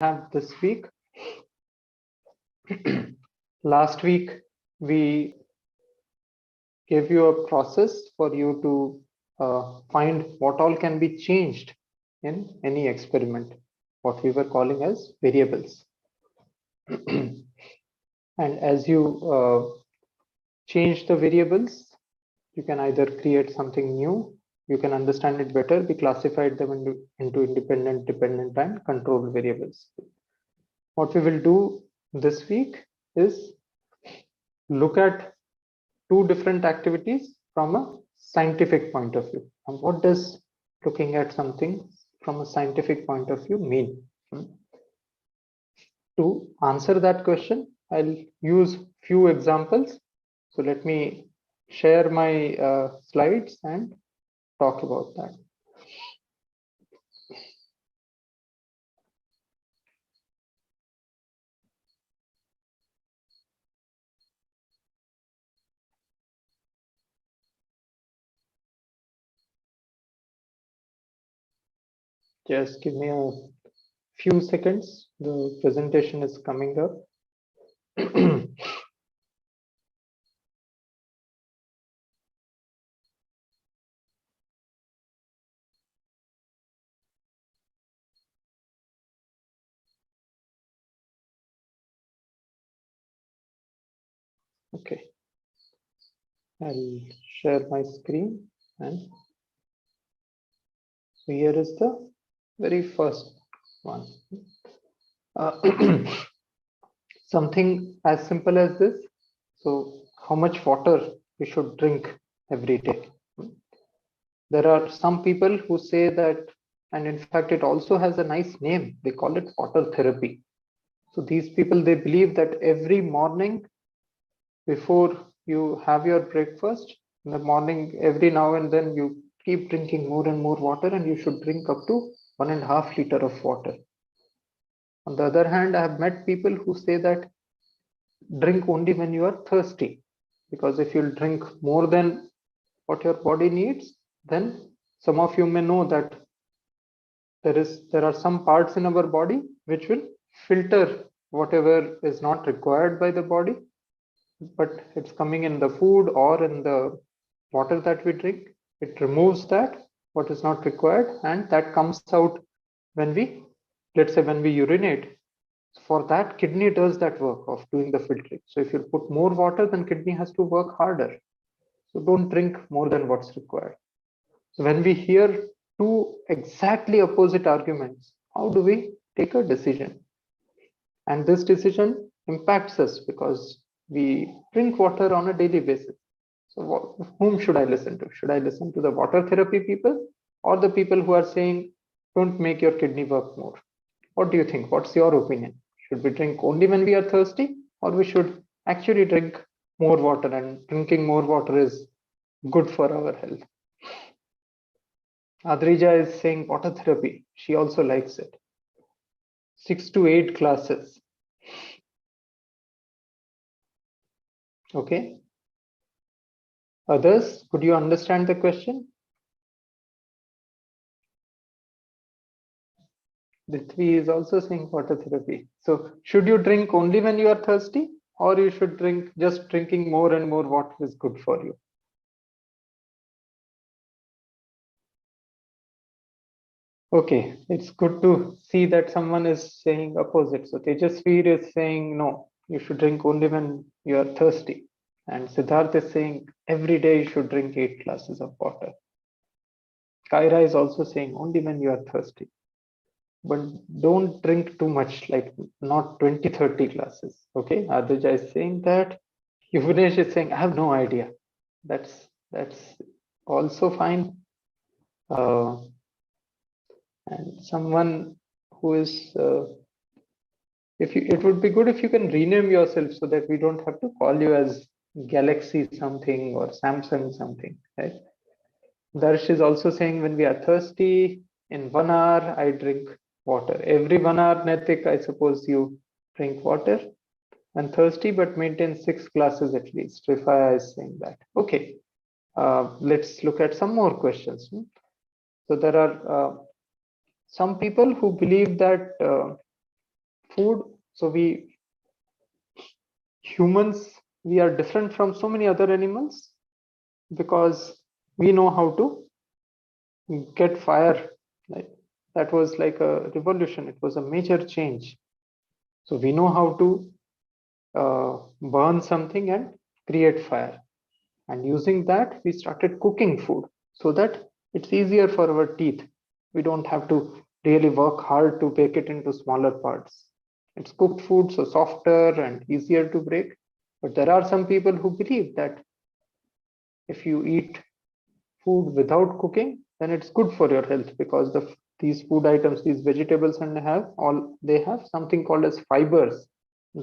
have this week. Last week, we gave you a process for you to find what all can be changed in any experiment, what we were calling as variables. And as you change the variables, you can either create something new, you can understand it better. We classified them into independent, dependent, and controlled variables. What we will do this week is look at two different activities from a scientific point of view. And what does looking at something from a scientific point of view mean? To answer that question, I'll use few examples. So let me share my slides and talk about that. Just give me a few seconds. The presentation is coming up. Okay, I'll share my screen, and so here is the very first one. Something as simple as this. So how much water we should drink every day? There are some people who say that, and in fact it also has a nice name, they call it water therapy. So these people, they believe that every morning before you have your breakfast, in the morning, every now and then you keep drinking more and more water, and you should drink up to 1.5 liters of water. On the other hand, I have met people who say that drink only when you are thirsty, because if you drink more than what your body needs, then some of you may know that there are some parts in our body which will filter whatever is not required by the body, but it's coming in the food or in the water that we drink. It removes that what is not required, and that comes out when we, let's say, when we urinate. For that, kidney does that work of doing the filtering. So if you put more water, then kidney has to work harder. So don't drink more than what's required. So when we hear two exactly opposite arguments, how do we take a decision? And this decision impacts us because we drink water on a daily basis. So whom should I listen to? Should I listen to the water therapy people or the people who are saying, don't make your kidney work more? What do you think? What's your opinion? Should we drink only when we are thirsty, or we should actually drink more water, and drinking more water is good for our health? Adrija is saying water therapy. She also likes it. 6 to 8 classes. Okay. Others, could you understand the question? Ditvi is also saying water therapy. So should you drink only when you are thirsty, or you should drink, just drinking more and more water is good for you? Okay, it's good to see that someone is saying opposite. So Tejasveer is saying no, you should drink only when you are thirsty. And Siddharth is saying every day you should drink 8 glasses of water. Kaira is also saying only when you are thirsty. But don't drink too much, like not 20, 30 glasses. Okay, Adija is saying that. Yuvanesh is saying, I have no idea. That's also fine. And someone who is it would be good if you can rename yourself so that we don't have to call you as Galaxy something or Samsung something, right? Darsh is also saying when we are thirsty, in 1 hour I drink water. Every 1 hour, Netik, I suppose you drink water, and thirsty but maintain 6 glasses at least. Rifaya is saying that. Okay, let's look at some more questions. So there are some people who believe that food. So humans, we are different from so many other animals because we know how to get fire. Like that was like a revolution. It was a major change. So we know how to burn something and create fire. And using that, we started cooking food so that it's easier for our teeth. We don't have to really work hard to break it into smaller parts. It's cooked food, so softer and easier to break. But there are some people who believe that if you eat food without cooking, then it's good for your health because these food items, these vegetables, and they have something called as fibers.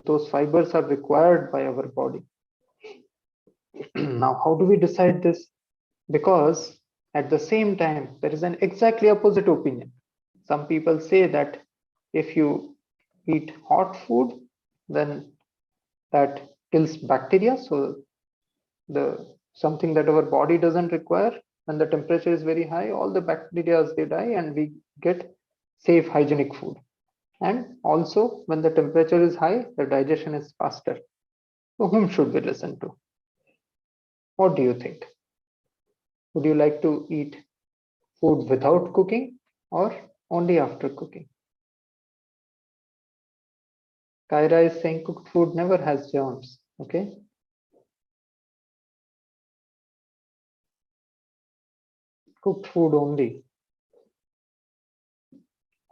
Those fibers are required by our body. Now, how do we decide this? Because at the same time, there is an exactly opposite opinion. Some people say that if you eat hot food, then that kills bacteria. So the something that our body doesn't require, when the temperature is very high, all the bacteria they die and we get safe hygienic food. And also when the temperature is high, the digestion is faster. So whom should we listen to? What do you think? Would you like to eat food without cooking or only after cooking? Kyra is saying cooked food never has germs. Okay. Cooked food only.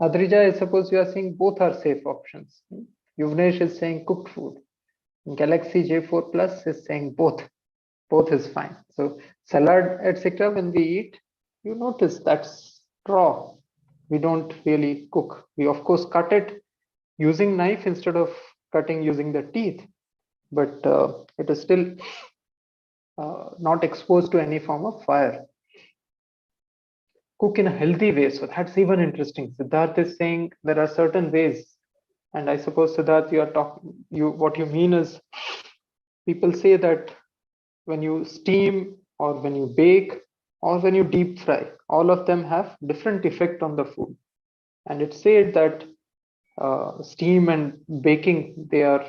Adrija, I suppose you are saying both are safe options. Yuvnesh is saying cooked food. Galaxy J4 Plus is saying both. Both is fine. So salad, etc. When we eat, you notice that's raw. We don't really cook. We of course cut it using knife instead of cutting using the teeth, but it is still not exposed to any form of fire. Cook in a healthy way. So that's even interesting. Siddharth is saying there are certain ways, and I suppose Siddharth, you are talking. What you mean is people say that when you steam or when you bake or when you deep fry, all of them have different effect on the food. And it's said that steam and baking, they'll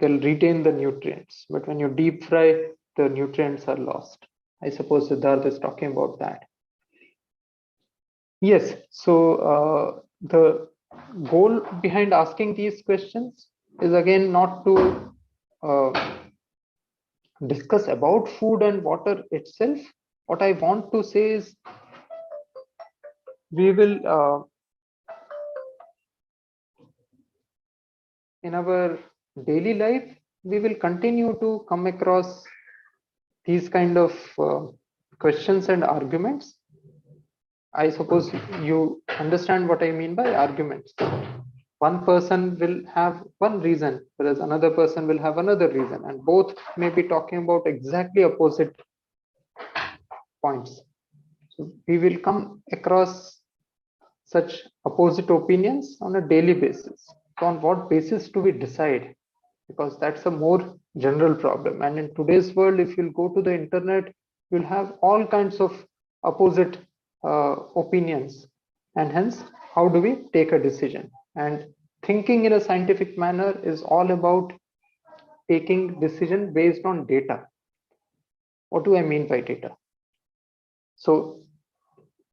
retain the nutrients, but when you deep fry, the nutrients are lost. I suppose Siddharth is talking about that. Yes, so the goal behind asking these questions is again not to discuss about food and water itself. What I want to say is we will in our daily life, we will continue to come across these kind of questions and arguments. I suppose you understand what I mean by arguments. One person will have one reason, whereas another person will have another reason, and both may be talking about exactly opposite points. So we will come across such opposite opinions on a daily basis. So on what basis do we decide? Because that's a more general problem. And in today's world, if you'll go to the internet, you'll have all kinds of opposite opinions. And hence, how do we take a decision? And thinking in a scientific manner is all about taking decision based on data. What do I mean by data? So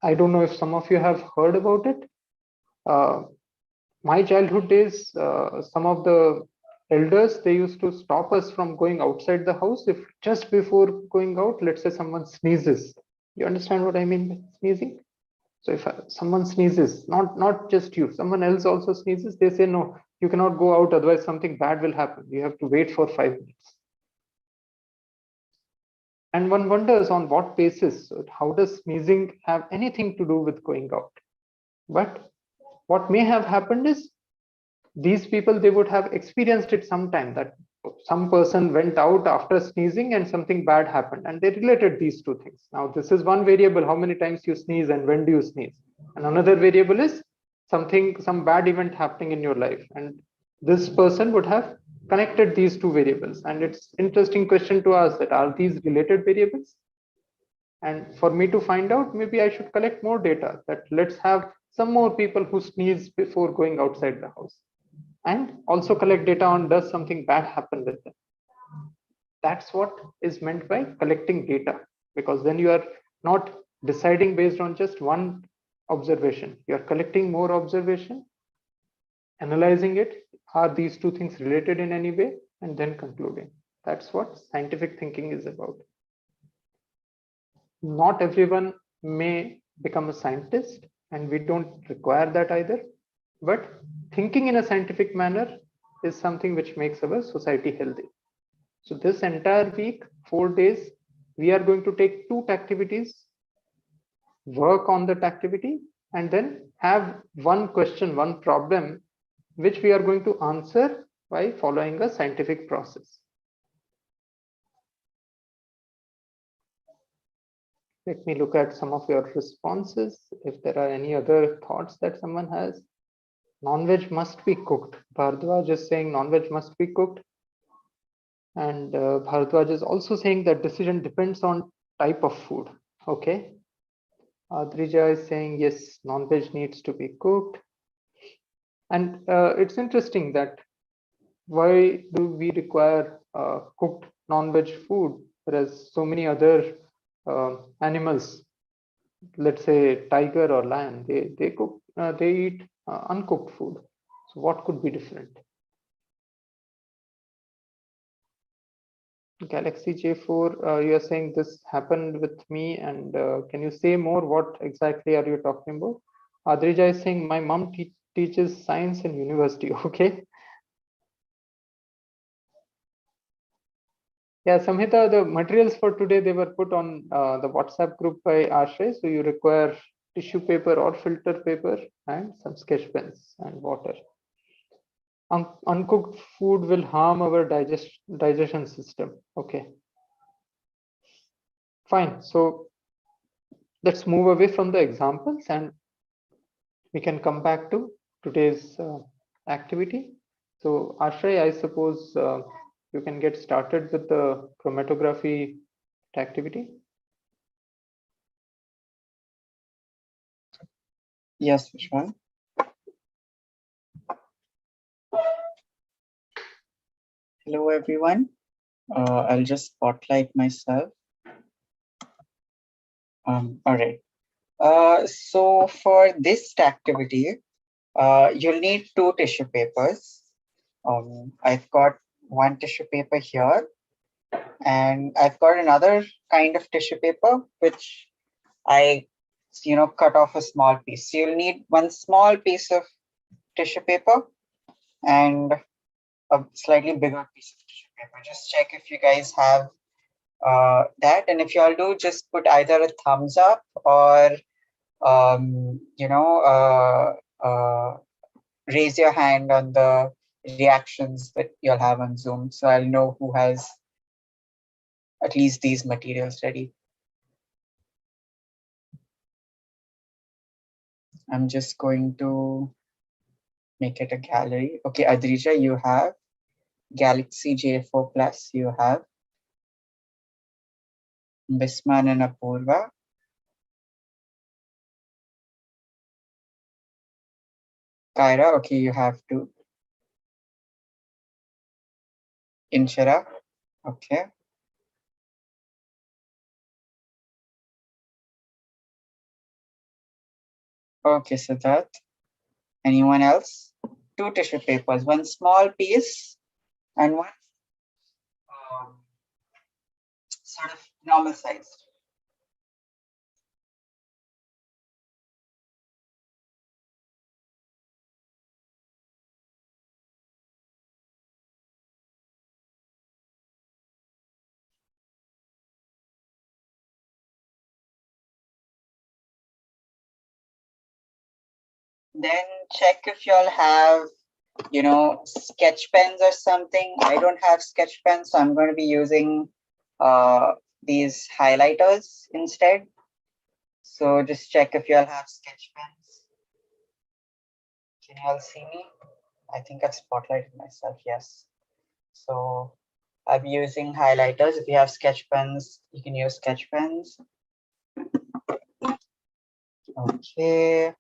I don't know if some of you have heard about it. My childhood days, some of the elders, they used to stop us from going outside the house if just before going out, let's say someone sneezes. You understand what I mean by sneezing? So if someone sneezes, not just you, someone else also sneezes, they say no, you cannot go out, otherwise something bad will happen. You have to wait for 5 minutes. And one wonders on what basis, how does sneezing have anything to do with going out? But what may have happened is these people, they would have experienced it sometime, that some person went out after sneezing and something bad happened, and they related these two things. Now this is one variable, how many times you sneeze and when do you sneeze, and another variable is some bad event happening in your life, and this person would have connected these two variables. And it's interesting question to ask, that are these related variables? And for me to find out, maybe I should collect more data, that let's have some more people who sneeze before going outside the house. and also collect data on does something bad happen with them. That's what is meant by collecting data, because then you are not deciding based on just one observation. You are collecting more observation, analyzing it. Are these two things related in any way? And then concluding. That's what scientific thinking is about. Not everyone may become a scientist, and we don't require that either. But thinking in a scientific manner is something which makes our society healthy. So this entire week, 4 days, we are going to take 2 activities, work on that activity, and then have one question, one problem, which we are going to answer by following a scientific process. Let me look at some of your responses. If there are any other thoughts that someone has. Non-veg must be cooked. Bhardwaj is saying non-veg must be cooked. And Bhardwaj is also saying that decision depends on type of food. Okay. Adrija is saying yes, non-veg needs to be cooked. And it's interesting that why do we require cooked non-veg food, whereas so many other animals, let's say tiger or lion, they cook, they eat uncooked food. So what could be different? Galaxy J4, you are saying this happened with me, and can you say more? What exactly are you talking about? Adrija is saying my mom teaches science in university. Okay. Yeah, Samhita, the materials for today, they were put on the WhatsApp group by Ashray. So you require tissue paper or filter paper and some sketch pens and water. Uncooked food will harm our digestion system. Okay. Fine. So let's move away from the examples and we can come back to today's activity. So Ashray, I suppose you can get started with the chromatography activity. Yes, Vishwan. Hello, everyone. I'll just spotlight myself. All right. So for this activity, you'll need 2 tissue papers. I've got 1 tissue paper here, and I've got another kind of tissue paper, which I, cut off a small piece. So you'll need 1 small piece of tissue paper and a slightly bigger piece of tissue paper. Just check if you guys have that, and if you all do, just put either a thumbs up or raise your hand on the reactions that you'll have on Zoom, so I'll know who has at least these materials ready. I'm just going to make it a gallery. Okay, Adrija, you have Galaxy J4 Plus, you have Bisman and Apurva. Kyra, okay, you have to. Inshara, okay. Okay, so that. Anyone else? 2 tissue papers, 1 small piece and 1 sort of normal size. Then check if y'all have, sketch pens or something. I don't have sketch pens, so I'm going to be using these highlighters instead. So just check if y'all have sketch pens. Can y'all see me? I think I've spotlighted myself, yes. So I'm using highlighters. If you have sketch pens, you can use sketch pens. Okay.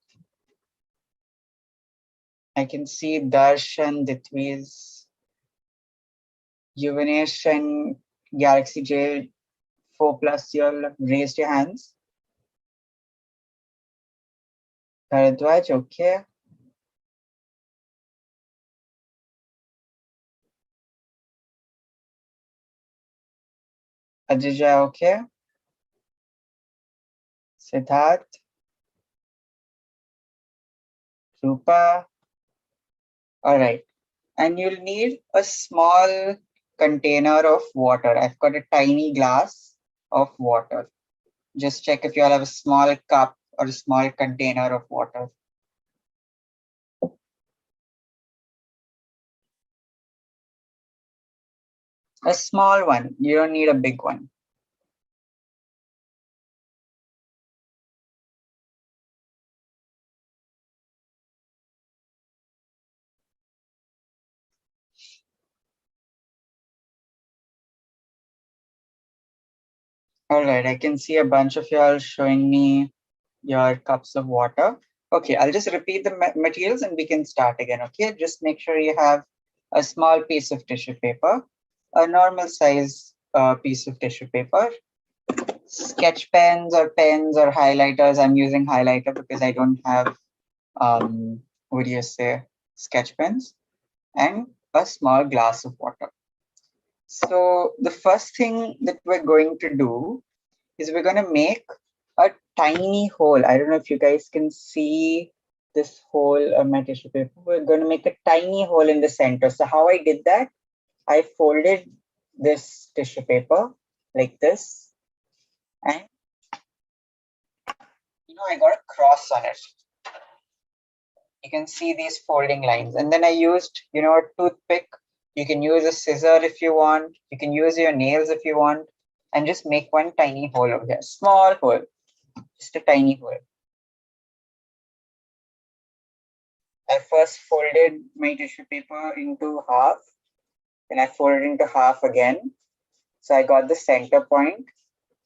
I can see Darshan, Ditviz, Yuvanesh and Galaxy J 4+, you all raised your hands. Bharadwaj, okay. Ajija, okay. Siddharth, Rupa. All right. And you'll need a small container of water. I've got a tiny glass of water. Just check if you all have a small cup or a small container of water. A small one. You don't need a big one. All right. I can see a bunch of you all showing me your cups of water. Okay, I'll just repeat the materials and we can start again. Okay, just make sure you have a small piece of tissue paper, a normal size piece of tissue paper, sketch pens or highlighters. I'm using highlighter because I don't have, what do you say, sketch pens, and a small glass of water. So the first thing that we're going to do is we're going to make a tiny hole. I don't know if you guys can see this hole on my tissue paper. We're going to make a tiny hole in the center. So how I did that, I folded this tissue paper like this, and I got a cross on it. You can see these folding lines. And then I used, a toothpick. You can use a scissor if you want. You can use your nails if you want, and just make one tiny hole over here. Small hole, just a tiny hole. I first folded my tissue paper into half, then I folded into half again. So I got the center point.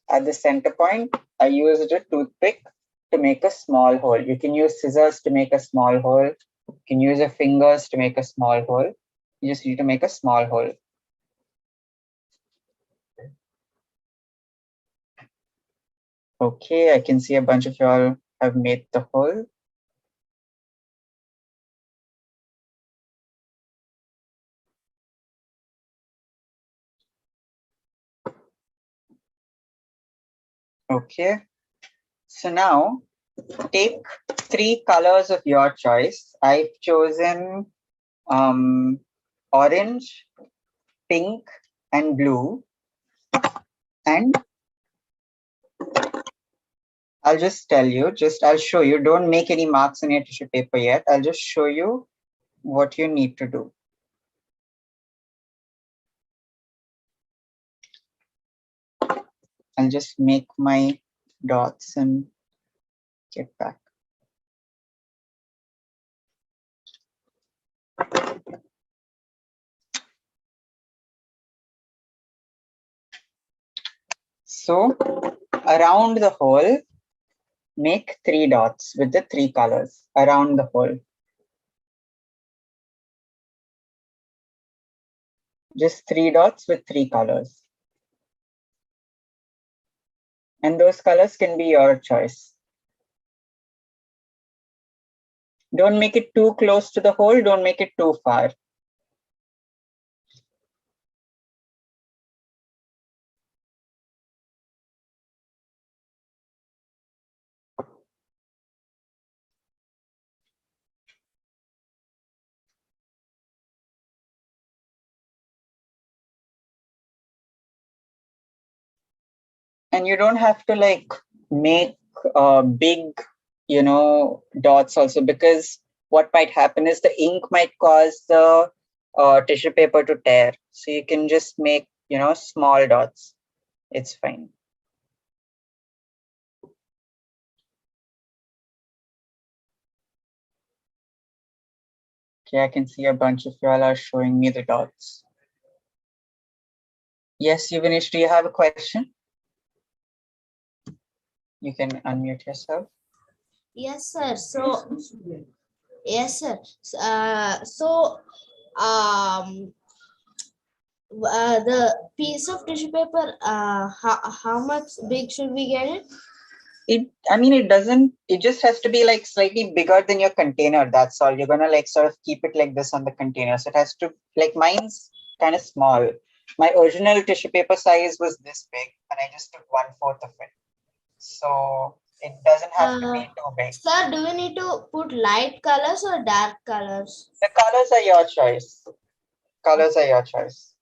At the center point, I used a toothpick to make a small hole. You can use scissors to make a small hole. You can use your fingers to make a small hole. You just need to make a small hole. Okay, I can see a bunch of y'all have made the hole. Okay, so now take 3 colors of your choice. I've chosen orange, pink, and blue. And I'll just tell you, I'll show you. Don't make any marks on your tissue paper yet. I'll just show you what you need to do. I'll just make my dots and get back. So around the hole, make 3 dots with the 3 colors around the hole. Just 3 dots with 3 colors. And those colors can be your choice. Don't make it too close to the hole. Don't make it too far. And you don't have to like make big, dots also, because what might happen is the ink might cause the tissue paper to tear. So you can just make, small dots. It's fine. Okay, I can see a bunch of y'all are showing me the dots. Yes, Yuvanish, do you have a question? You can unmute yourself. Yes, sir. So Yes, sir. So, the piece of tissue paper, how much big should we get it? I mean, it doesn't, it just has to be like slightly bigger than your container. That's all. You're going to like sort of keep it like this on the container. So it has to, like mine's kind of small. My original tissue paper size was this big and I just took 1/4 of it. So it doesn't have to be too big. Sir, do we need to put light colors or dark colors? The colors are your choice. Colors are your choice.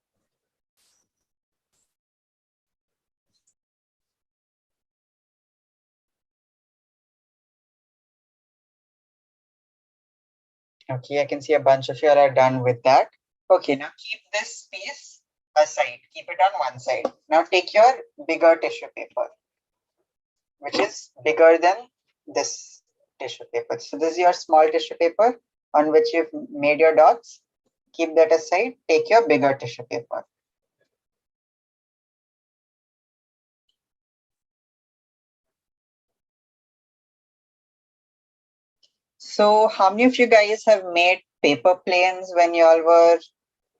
Okay, I can see a bunch of you are done with that. Okay, now keep this piece aside. Keep it on one side. Now take your bigger tissue paper, which is bigger than this tissue paper. So this is your small tissue paper on which you've made your dots. Keep that aside. Take your bigger tissue paper. So how many of you guys have made paper planes when you all were,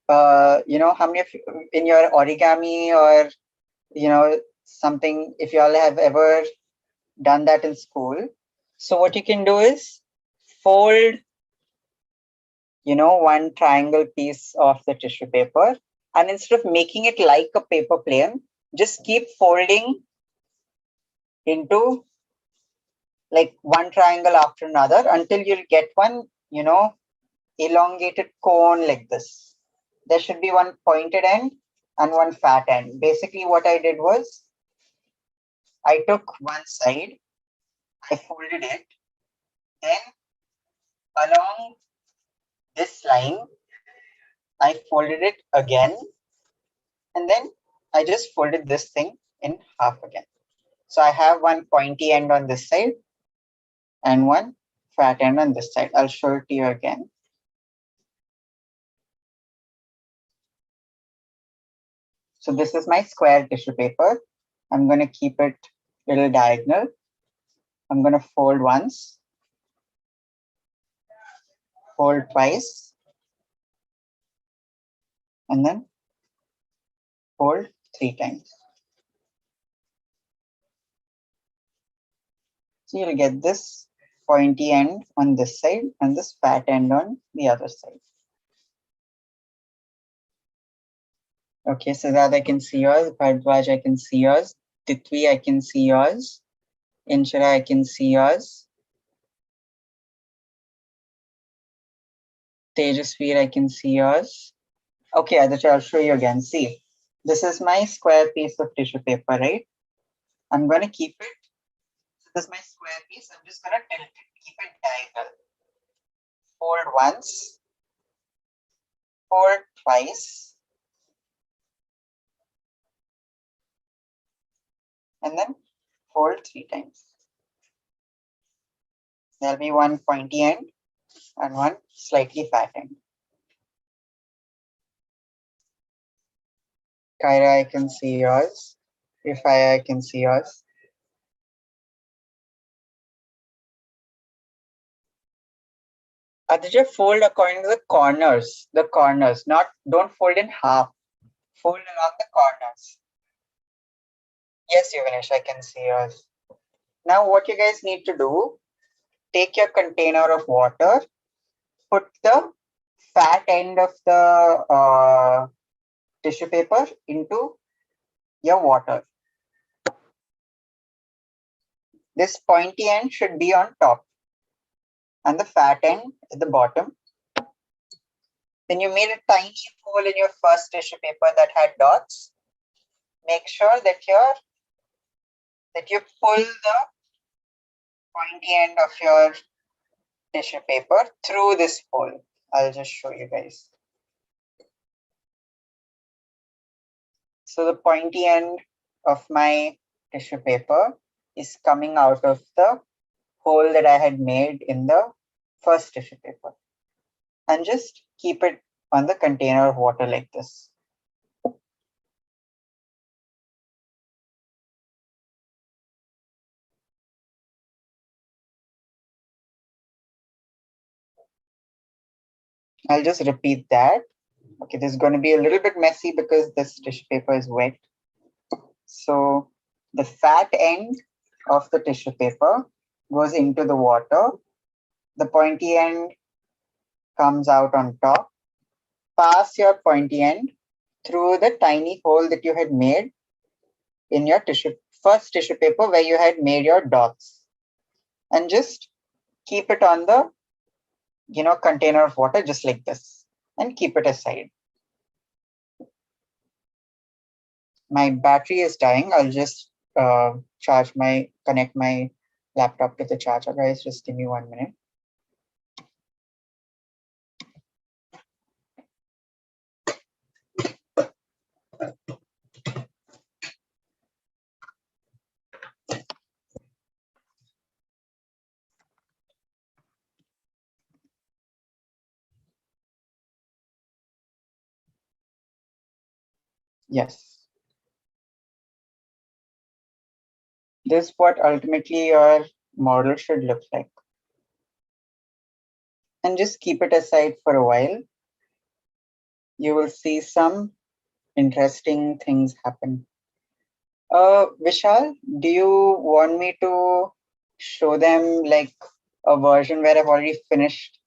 how many of you in your origami or, something, if you all have ever done that in school? So what you can do is fold, one triangle piece of the tissue paper, and instead of making it like a paper plane, just keep folding into like one triangle after another until you'll get one, elongated cone like this. There should be one pointed end and one fat end. Basically, what I did was I took one side, I folded it, then along this line, I folded it again, and then I just folded this thing in half again. So I have one pointy end on this side and one fat end on this side. I'll show it to you again. So this is my square tissue paper. I'm going to keep it a little diagonal. I'm going to fold once, fold twice, and then fold 3 times. So you'll get this pointy end on this side and this fat end on the other side. Okay, so that I can see yours, Bharadwaj, I can see yours, Titvi, I can see yours, Inshara, I can see yours, Tejasveer, I can see yours. Okay, Aditya, I'll show you again. See, this is my square piece of tissue paper, right? I'm going to keep it. So this is my square piece. I'm just going to tilt it, keep it diagonal. Fold once, fold twice, and then fold 3 times. There'll be one pointy end and one slightly fat end. Kyra, I can see yours. Rifaya, I can see yours. Aditya, fold according to the corners. The corners, don't fold in half. Fold along the corners. Yes, Yuvanish, I can see yours. Now, what you guys need to do, take your container of water, put the fat end of the tissue paper into your water. This pointy end should be on top and the fat end at the bottom. Then you made a tiny hole in your first tissue paper that had dots. Make sure that you pull the pointy end of your tissue paper through this hole. I'll just show you guys. So the pointy end of my tissue paper is coming out of the hole that I had made in the first tissue paper. And just keep it on the container of water like this. I'll just repeat that. Okay, this is going to be a little bit messy because this tissue paper is wet. So the fat end of the tissue paper goes into the water. The pointy end comes out on top. Pass your pointy end through the tiny hole that you had made in your first tissue paper where you had made your dots, and just keep it on the container of water just like this and keep it aside. My battery is dying. I'll just connect my laptop to the charger, guys. Just give me 1 minute. Yes. This is what ultimately your model should look like. And just keep it aside for a while. You will see some interesting things happen. Vishal, do you want me to show them like a version where I've already finished,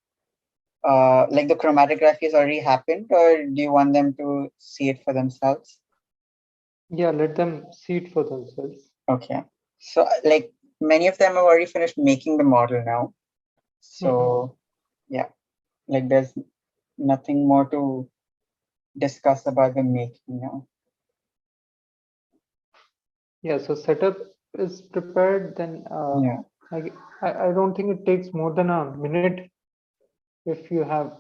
like the chromatography has already happened, or do you want them to see it for themselves? Yeah, let them see it for themselves. Okay. So like many of them have already finished making the model now. So yeah, like there's nothing more to discuss about the making now. Yeah, so setup is prepared, then Yeah. I don't think it takes more than a minute if you have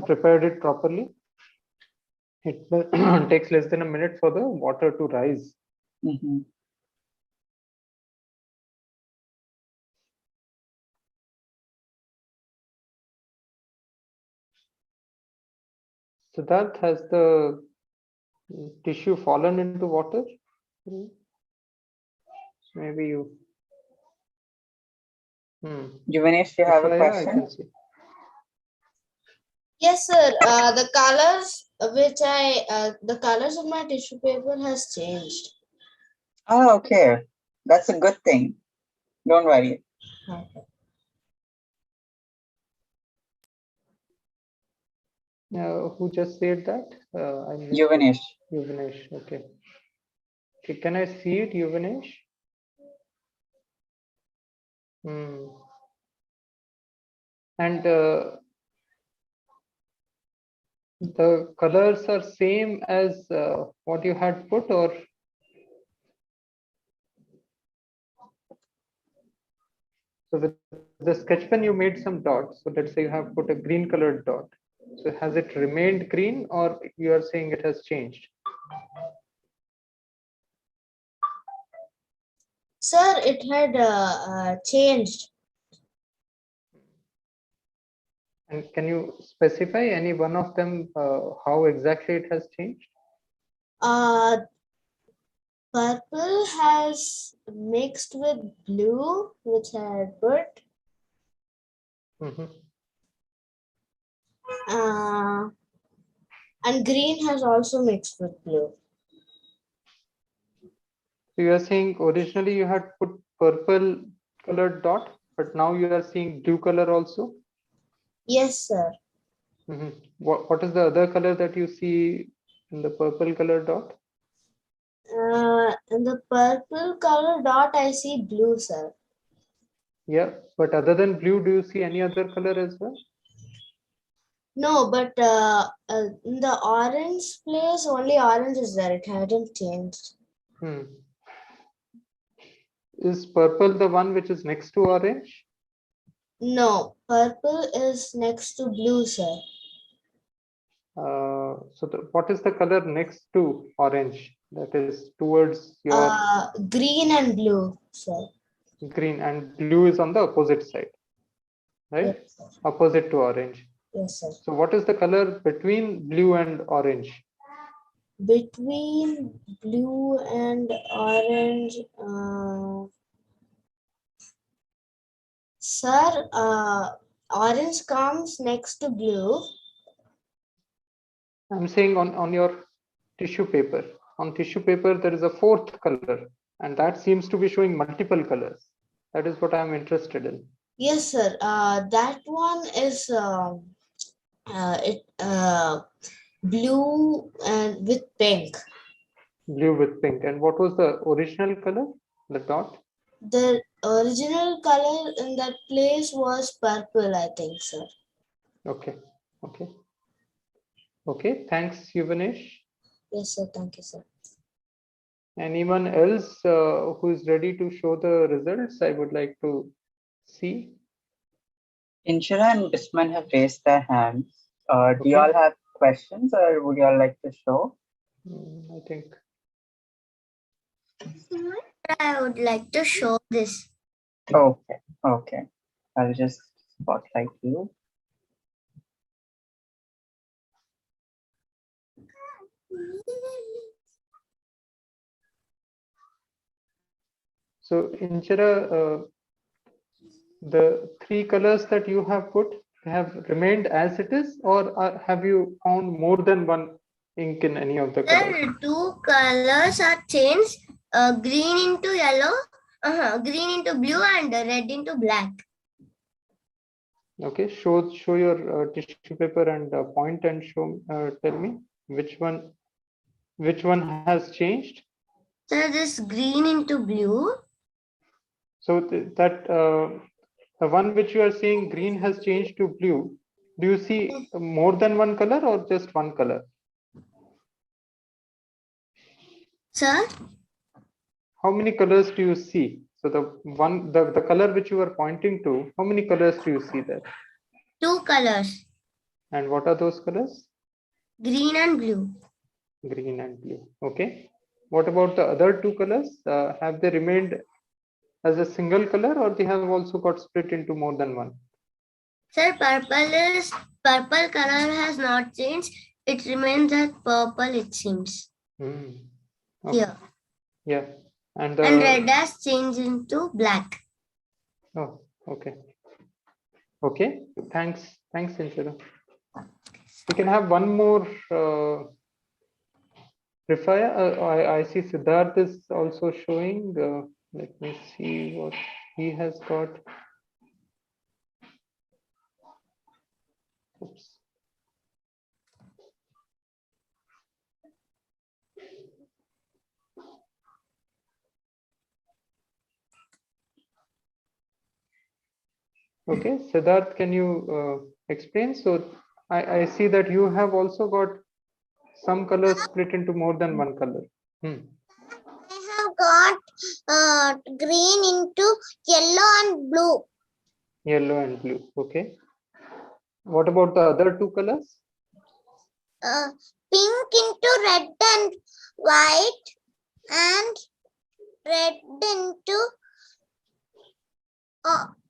prepared it properly. It takes less than a minute for the water to rise. Mm-hmm. Siddharth, has the tissue fallen into water? Maybe you. Yuvanesh, you have a Yeah, I question? can see. Yes, sir. The colors the colors of my tissue paper has changed. Oh, okay. That's a good thing. Don't worry. Okay. Who just said that? I missed it. Yuvanesh. Yuvanesh. Okay. Okay. Can I see it, Yuvanesh? And the colors are same as what you had put, or so with the sketch pen you made some dots. So let's say you have put a green colored dot. So has it remained green, or you are saying it has changed? Sir, it had changed. And can you specify any one of them, how exactly it has changed? Purple has mixed with blue, which I had put. And green has also mixed with blue. So you are saying originally you had put purple colored dot, but now you are seeing blue color also? Yes, sir. What is the other color that you see in the purple color dot? In the purple color dot, I see blue, sir. Yeah, but other than blue, do you see any other color as well? No, but in the orange place, only orange is there. It hadn't changed. Is purple the one which is next to orange? No, purple is next to blue, sir. What is the color next to orange? That is towards your Green and blue, sir. green, and blue is on the opposite side, right? Yes, sir. Opposite to orange. Yes, sir. So what is the color between blue and orange? Between blue and orange, sir, orange comes next to blue. I'm saying on your tissue paper. On tissue paper, there is a fourth color, and that seems to be showing multiple colors. That is what I'm interested in. Yes, sir. That one is it blue and with pink. Blue with pink. And what was the original color? The dot? The original color in that place was purple, I think, sir. Okay. Okay. Okay. Thanks, Yuvanesh. Yes, sir. Thank you, sir. Anyone else who is ready to show the results? I would like to see. Inshira and Bisman have raised their hands. Do Okay. you all have questions or would you all like to show? I think. I would like to show this. Okay, okay. I'll just spotlight you. So, Inchira, the three colors that you have put have remained as it is, or have you found more than one ink in any of the colors? Sir, two colors are changed. Green into yellow, green into blue, and red into black. Okay, show your tissue paper and point and show. Tell me which one has changed. Sir, this green into blue. So the one which you are seeing green has changed to blue. Do you see more than one color or just one color? Sir? How many colors do you see? So the color which you are pointing to, how many colors do you see there? Two colors. And what are those colors? Green and blue. Green and blue. Okay. What about the other two colors? Have they remained as a single color, or they have also got split into more than one? Sir, purple color has not changed. It remains as purple, it seems. Okay. Here. Yeah. And red has changed into black. Oh, okay. Okay. Thanks, Inshira. We can have one more. Rifaya, I see Siddharth is also showing. Let me see what he has got. Oops. Okay, Siddharth, can you explain? So I see that you have also got some colors split into more than one color. I have got green into yellow and blue. Yellow and blue. Okay. What about the other two colors? Pink into red and white, and red into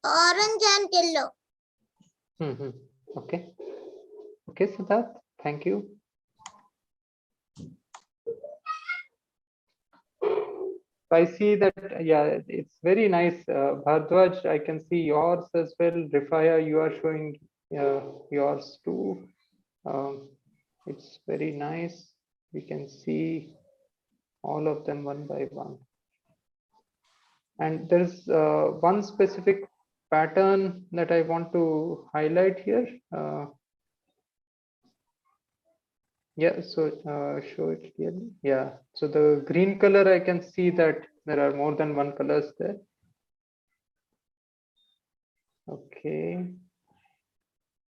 orange and yellow. Okay. Okay, Siddharth. Thank you. I see that, yeah, it's very nice. Bhardwaj, I can see yours as well. Rifaya, you are showing yours too. It's very nice. We can see all of them one by one. And there's one specific pattern that I want to highlight here. Yeah, so show it clearly. Yeah, so the green color, I can see that there are more than one colors there. Okay,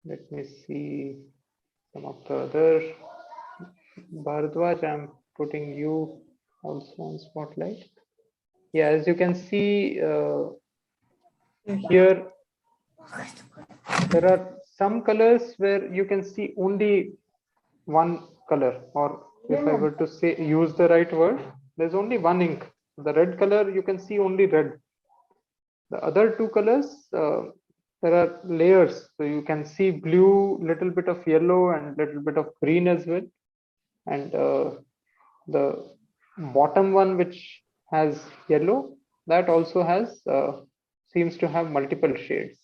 let me see some of the other. Bharadwaj, I'm putting you also on spotlight. Yeah, as you can see here, there are some colors where you can see only one color, or if I were to say use the right word, there's only one ink. The red color, you can see only red. The other two colors, there are layers, so you can see blue, little bit of yellow, and little bit of green as well. And the bottom one, which has yellow, that also has seems to have multiple shades.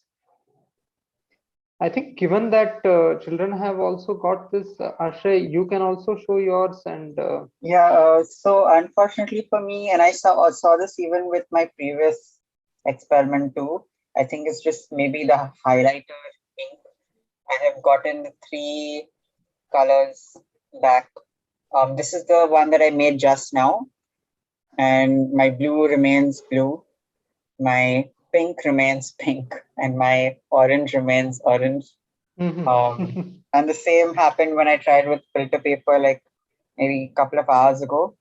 I think given that children have also got this, Ashay, you can also show yours and Yeah, so unfortunately for me, and I saw this even with my previous experiment too. I think it's just maybe the highlighter ink. I have gotten three colors back. This is the one that I made just now, and my blue remains blue, my pink remains pink, and my orange remains orange. And the same happened when I tried with filter paper, like maybe a couple of hours ago,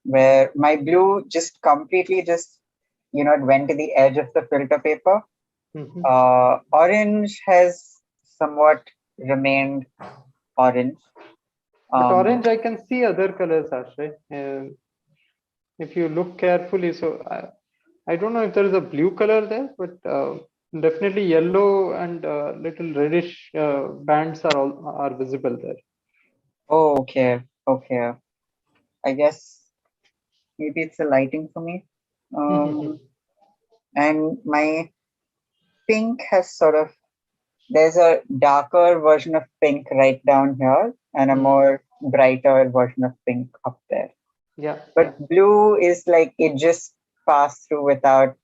where my blue just completely just it went to the edge of the filter paper. Orange has somewhat remained orange. But orange, I can see other colors, Ashay. If you look carefully, so I don't know if there is a blue color there, but definitely yellow and little reddish bands are visible there. Oh, okay, okay. I guess maybe it's a lighting for me. And my pink has sort of, there's a darker version of pink right down here and a more brighter version of pink up there. Yeah. But blue is like it just passed through without,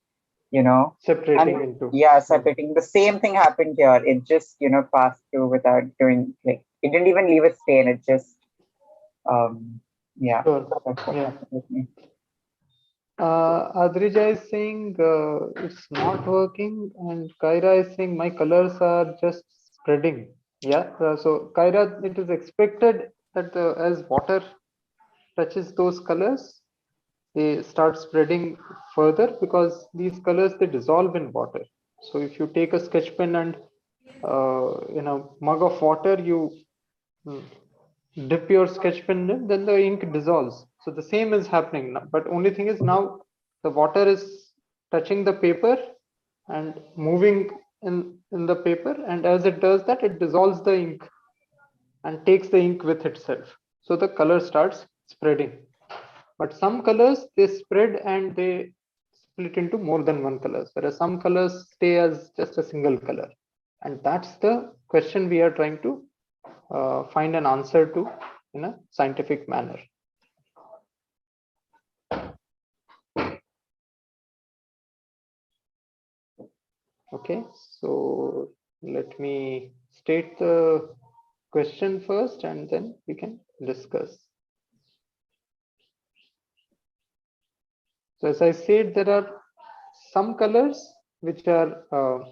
separating into. Yeah, separating. The same thing happened here. It just, passed through without doing like it didn't even leave a stain. It just yeah. Sure. That's what happened with me. Adrija is saying it's not working, and Kaira is saying my colors are just spreading. Yeah. So Kaira, it is expected that as water touches those colors, they start spreading further because these colors they dissolve in water. So if you take a sketch pen and in a mug of water, you dip your sketch pen in, then the ink dissolves. So the same is happening now, but only thing is now the water is touching the paper and moving in the paper, and as it does that, it dissolves the ink and takes the ink with itself. So the color starts spreading. But some colors they spread and they split into more than one colors, whereas some colors stay as just a single color. And that's the question we are trying to find an answer to in a scientific manner. Okay, so let me state the question first and then we can discuss. So as I said, there are some colors which are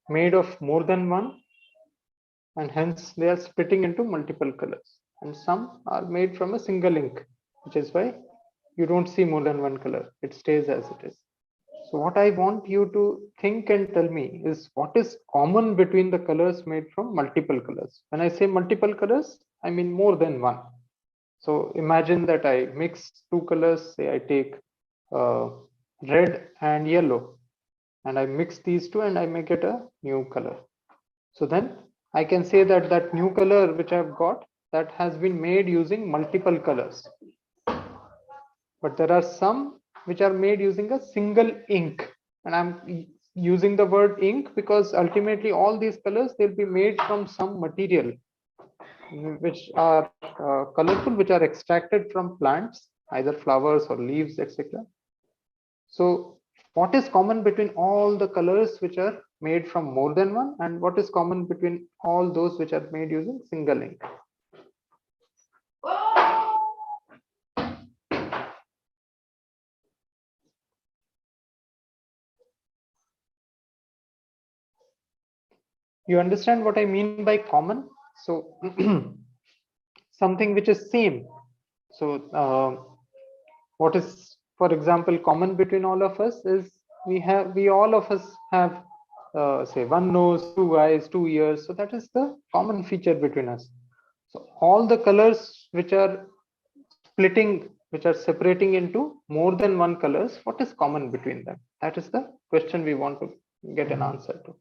made of more than one, and hence they are splitting into multiple colors, and some are made from a single ink, which is why you don't see more than one color. It stays as it is. So what I want you to think and tell me is what is common between the colors made from multiple colors. When I say multiple colors, I mean more than one. So imagine that I mix two colors, say I take red and yellow, and I mix these two and I make it a new color. So then I can say that that new color which I've got, that has been made using multiple colors. But there are some which are made using a single ink, and I'm using the word ink because ultimately all these colors, they'll be made from some material which are colorful, which are extracted from plants, either flowers or leaves, etc. So what is common between all the colors which are made from more than one, and what is common between all those which are made using single ink? You understand what I mean by common? So something which is same. So what is, for example, common between all of us is we all of us have say one nose, two eyes, 2 ears. So that is the common feature between us. So all the colors which are splitting, which are separating into more than one colors, what is common between them? That is the question we want to get an answer to.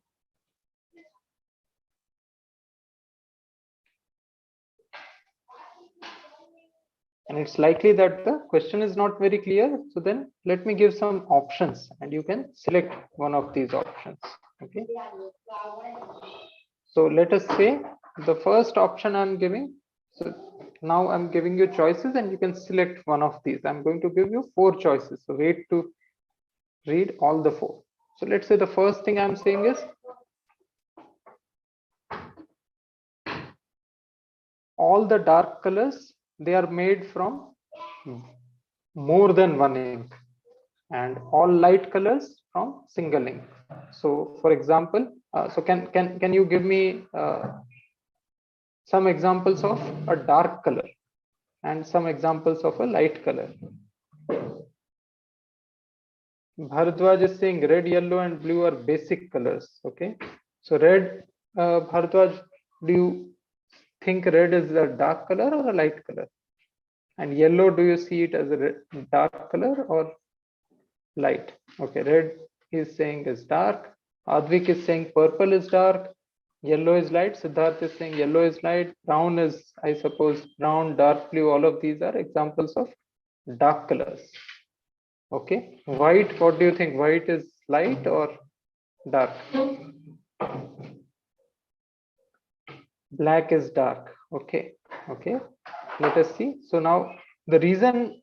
And it's likely that the question is not very clear. So then let me give some options and you can select one of these options. Okay. So let us say the first option I'm giving. So now I'm giving you choices and you can select one of these. I'm going to give you 4 choices. So wait to read all the 4. So let's say the first thing I'm saying is all the dark colors, they are made from more than one ink, and all light colors from single ink. So for example, so can you give me some examples of a dark color and some examples of a light color? Bharadwaj is saying red, yellow, and blue are basic colors. Okay, so red, Bharadwaj, do you think red is a dark color or a light color? And yellow, do you see it as a dark color or light? Okay, red is saying is dark. Advik is saying purple is dark. Yellow is light. Siddharth is saying yellow is light. Brown is, I suppose, brown, dark blue. All of these are examples of dark colors. Okay, white, what do you think? White is light or dark? Black is dark. Okay, okay, let us see. So now the reason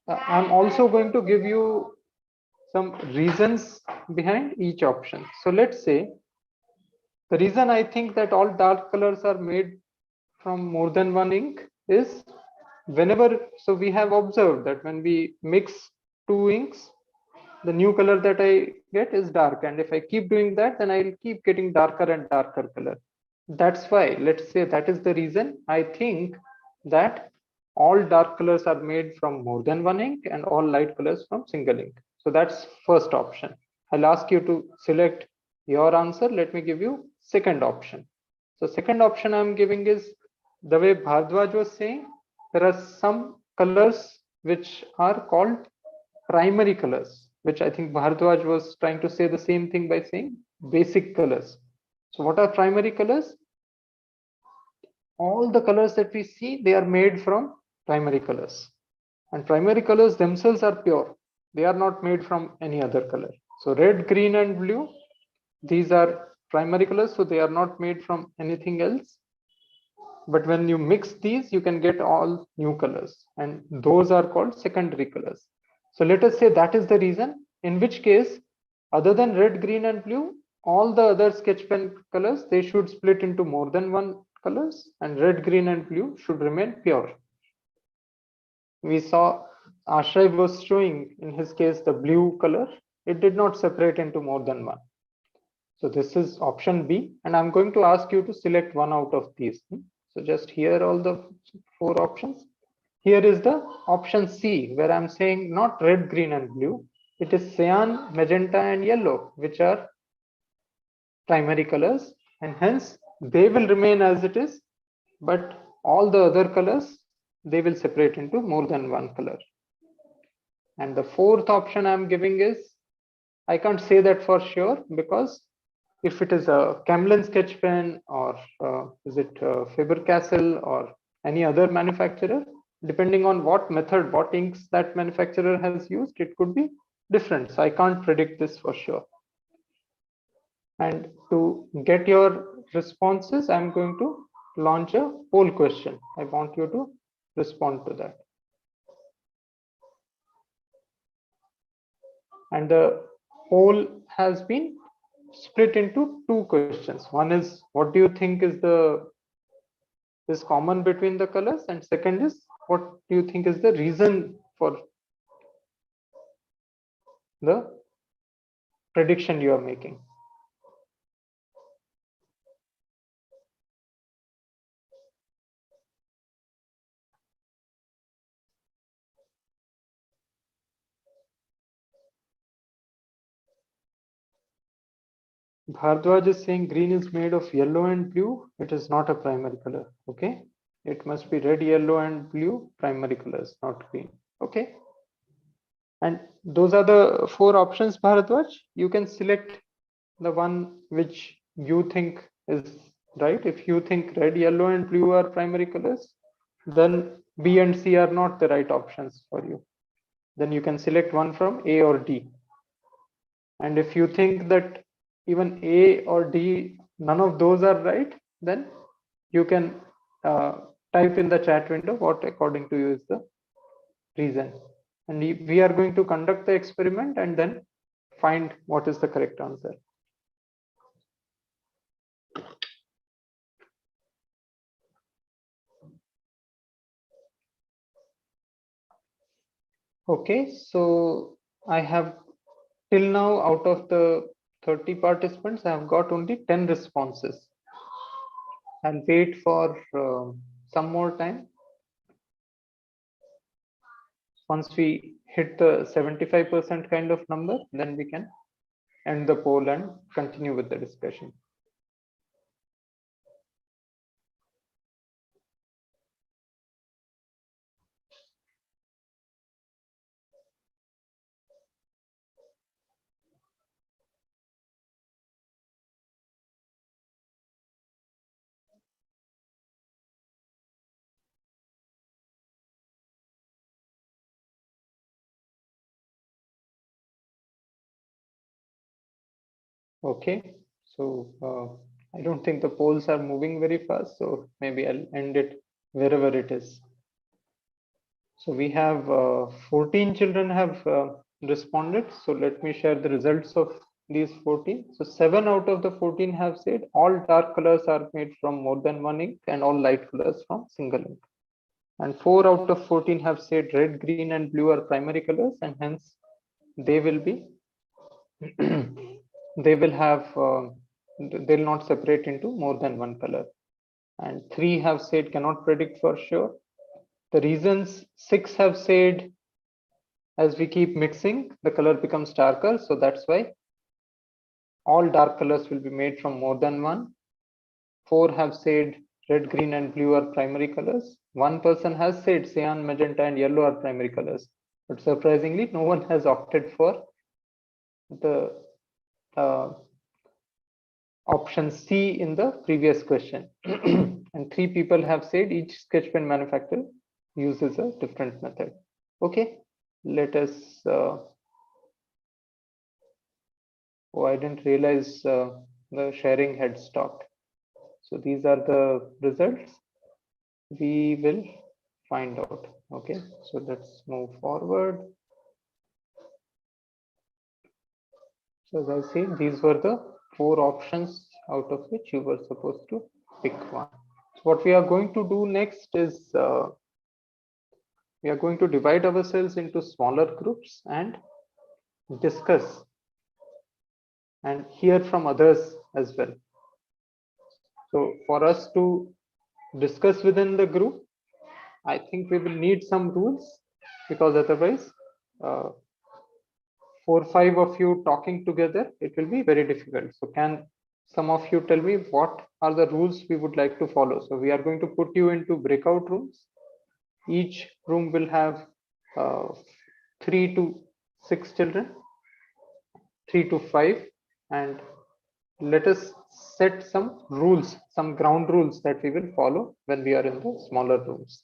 I'm also going to give you some reasons behind each option. So let's say the reason I think that all dark colors are made from more than one ink is whenever, so we have observed that when we mix 2 inks, the new color that I get is dark, and if I keep doing that, then I'll keep getting darker and darker color. That's why, let's say that is the reason I think that all dark colors are made from more than one ink and all light colors from single ink. So that's first option. I'll ask you to select your answer. Let me give you second option. So second option I'm giving is the way Bhardwaj was saying, there are some colors which are called primary colors, which I think Bhardwaj was trying to say the same thing by saying basic colors. So what are primary colors? All the colors that we see, they are made from primary colors, and primary colors themselves are pure. They are not made from any other color. So red, green, and blue, these are primary colors, so they are not made from anything else. But when you mix these, you can get all new colors, and those are called secondary colors. So let us say that is the reason, in which case, other than red, green, and blue, all the other sketch pen colors, they should split into more than one colors, and red, green, and blue should remain pure. We saw Ashray was showing in his case the blue color, it did not separate into more than one. So this is option B, and I'm going to ask you to select one out of these. So just here all the 4 options. Here is the option C, where I'm saying not red, green, and blue. It is cyan, magenta, and yellow, which are primary colors, and hence they will remain as it is, but all the other colors, they will separate into more than one color. And the fourth option I'm giving is, I can't say that for sure, because if it is a Camlin sketch pen or is it Faber-Castell or any other manufacturer, depending on what method, what inks that manufacturer has used, it could be different. So I can't predict this for sure. And to get your responses, I'm going to launch a poll question. I want you to respond to that. And the poll has been split into 2 questions. One is, what do you think is common between the colors, and second is, what do you think is the reason for the prediction you are making? Bhardwaj is saying green is made of yellow and blue. It is not a primary color. Okay, it must be red, yellow, and blue primary colors, not green. Okay, and those are the 4 options, Bhardwaj. You can select the one which you think is right. If you think red, yellow, and blue are primary colors, then B and C are not the right options for you. Then you can select one from A or D. And if you think that even A or D, none of those are right, then you can type in the chat window what according to you is the reason. And we are going to conduct the experiment and then find what is the correct answer. Okay, so I have till now out of the 30 participants, I have got only 10 responses. I'll wait for some more time. Once we hit the 75% kind of number, then we can end the poll and continue with the discussion. Okay, so I don't think the polls are moving very fast, so maybe I'll end it wherever it is. So we have 14 children have responded. So let me share the results of these 14. So 7 out of the 14 have said all dark colors are made from more than one ink and all light colors from single ink. And 4 out of 14 have said red, green, and blue are primary colors, and hence they will be they will have they'll not separate into more than one color. And 3 have said cannot predict for sure. The reasons 6 have said as we keep mixing, the color becomes darker. So that's why all dark colors will be made from more than one. 4 have said red, green, and blue are primary colors. One person has said cyan, magenta, and yellow are primary colors. But surprisingly, no one has opted for the option C in the previous question. And 3 people have said each sketch pen manufacturer uses a different method. Okay, let us. Oh, I didn't realize the sharing had stopped. So these are the results. We will find out. Okay, so let's move forward. So as I say, these were the 4 options out of which you were supposed to pick one. So what we are going to do next is we are going to divide ourselves into smaller groups and discuss and hear from others as well. So for us to discuss within the group, I think we will need some rules, because otherwise 4 or 5 of you talking together, it will be very difficult. So can some of you tell me what are the rules we would like to follow? So we are going to put you into breakout rooms. Each room will have 3 to 6 children, 3 to 5, and let us set some rules, some ground rules that we will follow when we are in the smaller rooms.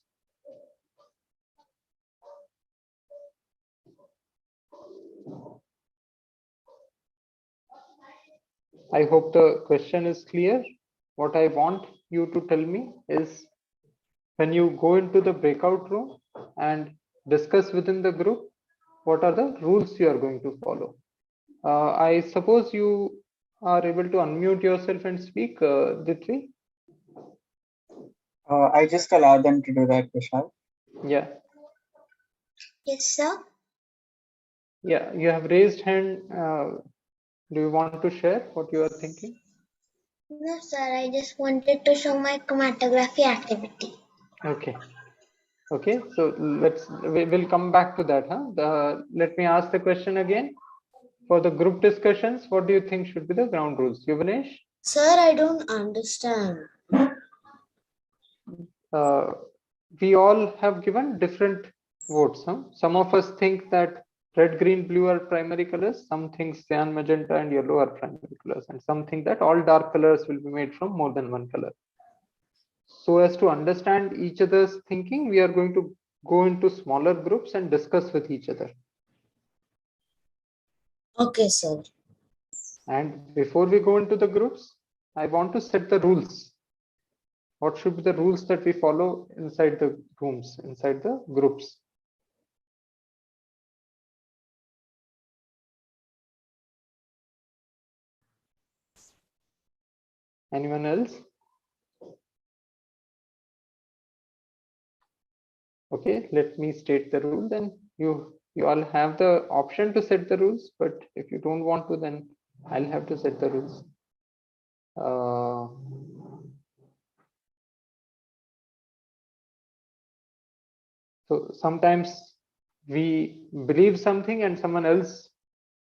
I hope the question is clear. What I want you to tell me is when you go into the breakout room and discuss within the group, what are the rules you are going to follow? I suppose you are able to unmute yourself and speak, Ditvi? I just allowed them to do that, Vishal. Yeah. Yes, sir. Yeah, you have raised hand. Do you want to share what you are thinking? No, sir. I just wanted to show my chromatography activity. Okay. Okay, so we'll come back to that. Let me ask the question again. For the group discussions, what do you think should be the ground rules? Yuvanesh? Sir, I don't understand. We all have given different votes. Some of us think that red, green, blue are primary colors. Some think cyan, magenta, and yellow are primary colors. And some think that all dark colors will be made from more than one color. So as to understand each other's thinking, we are going to go into smaller groups and discuss with each other. Okay, sir. And before we go into the groups, I want to set the rules. What should be the rules that we follow inside the rooms, inside the groups? Anyone else? Okay, let me state the rule. Then you all have the option to set the rules, but if you don't want to, then I'll have to set the rules. So sometimes we believe something and someone else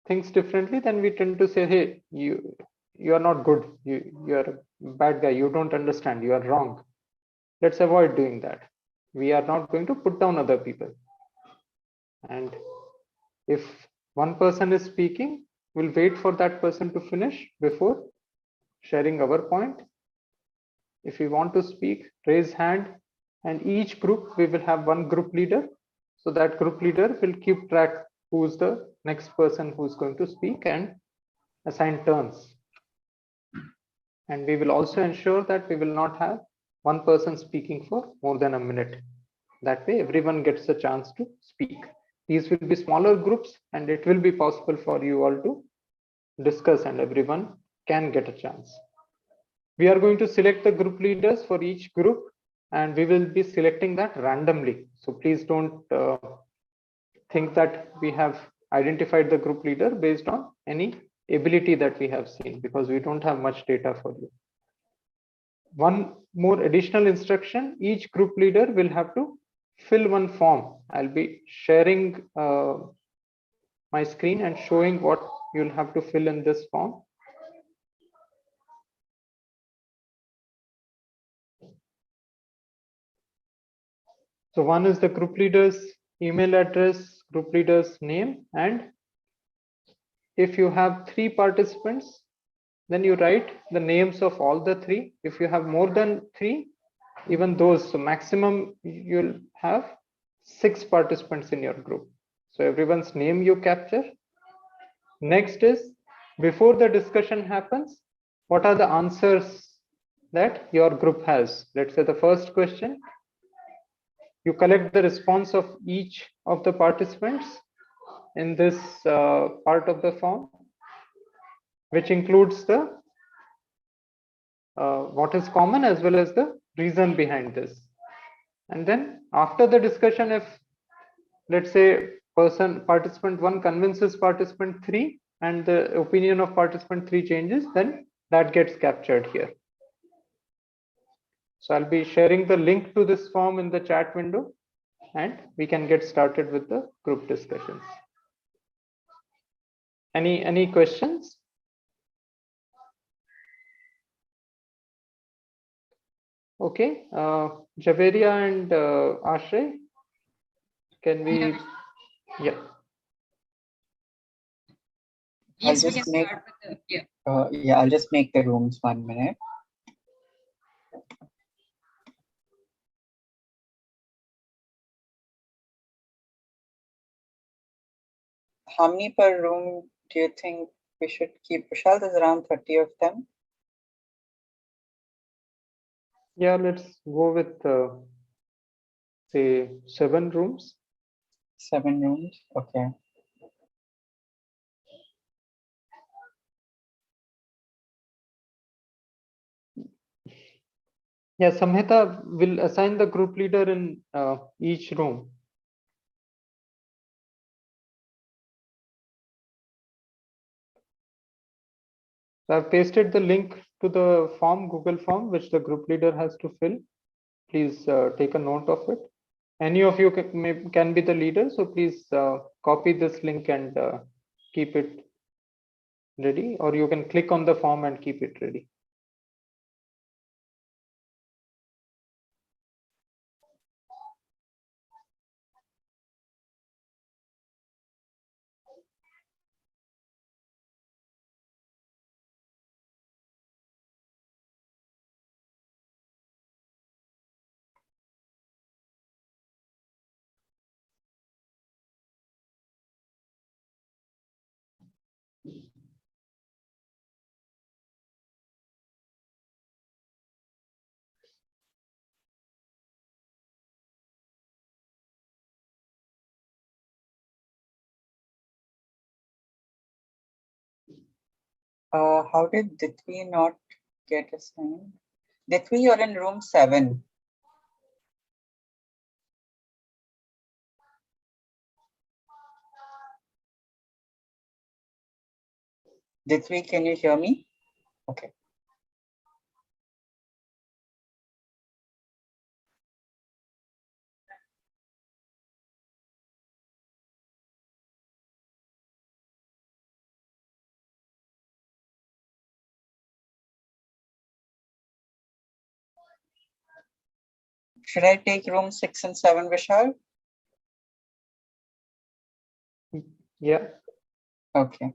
thinks differently, then we tend to say, hey, you are not good, you are a bad guy, you don't understand, you are wrong. Let's avoid doing that. We are not going to put down other people. And if one person is speaking, we'll wait for that person to finish before sharing our point. If you want to speak, raise hand, and each group we will have one group leader. So that group leader will keep track who's the next person who's going to speak and assign turns. And we will also ensure that we will not have one person speaking for more than a minute. That way everyone gets a chance to speak. These will be smaller groups and it will be possible for you all to discuss and everyone can get a chance. We are going to select the group leaders for each group and we will be selecting that randomly. So please don't think that we have identified the group leader based on any ability that we have seen, because we don't have much data for you. One more additional instruction, each group leader will have to fill one form. I'll be sharing my screen and showing what you'll have to fill in this form. So one is the group leader's email address, group leader's name, and if you have 3 participants, then you write the names of all the 3. If you have more than 3, even those, so maximum you'll have 6 participants in your group. So everyone's name you capture. Next is, before the discussion happens, what are the answers that your group has? Let's say the first question, you collect the response of each of the participants in this part of the form, which includes the what is common as well as the reason behind this. And then after the discussion, if let's say participant 1 convinces participant 3 and the opinion of participant 3 changes, then that gets captured here. So I'll be sharing the link to this form in the chat window and we can get started with the group discussions. Any questions? Okay, Javeria and Ashray, can we? Yeah. Yes, we can start with the, yeah. I'll just make the rooms 1 minute. How many per room do you think we should keep? Vishal, there's around 30 of them. Yeah, let's go with say 7 rooms. 7 rooms, okay. Yeah, Samhita will assign the group leader in each room. So I've pasted the link to the form, Google form, which the group leader has to fill. Please take a note of it. Any of you can be the leader, so please copy this link and keep it ready, or you can click on the form and keep it ready. How did Ditvi not get assigned? Ditvi, you're in room 7. Ditvi, can you hear me? Okay. Should I take room 6 and 7, Vishal? Yeah. Okay.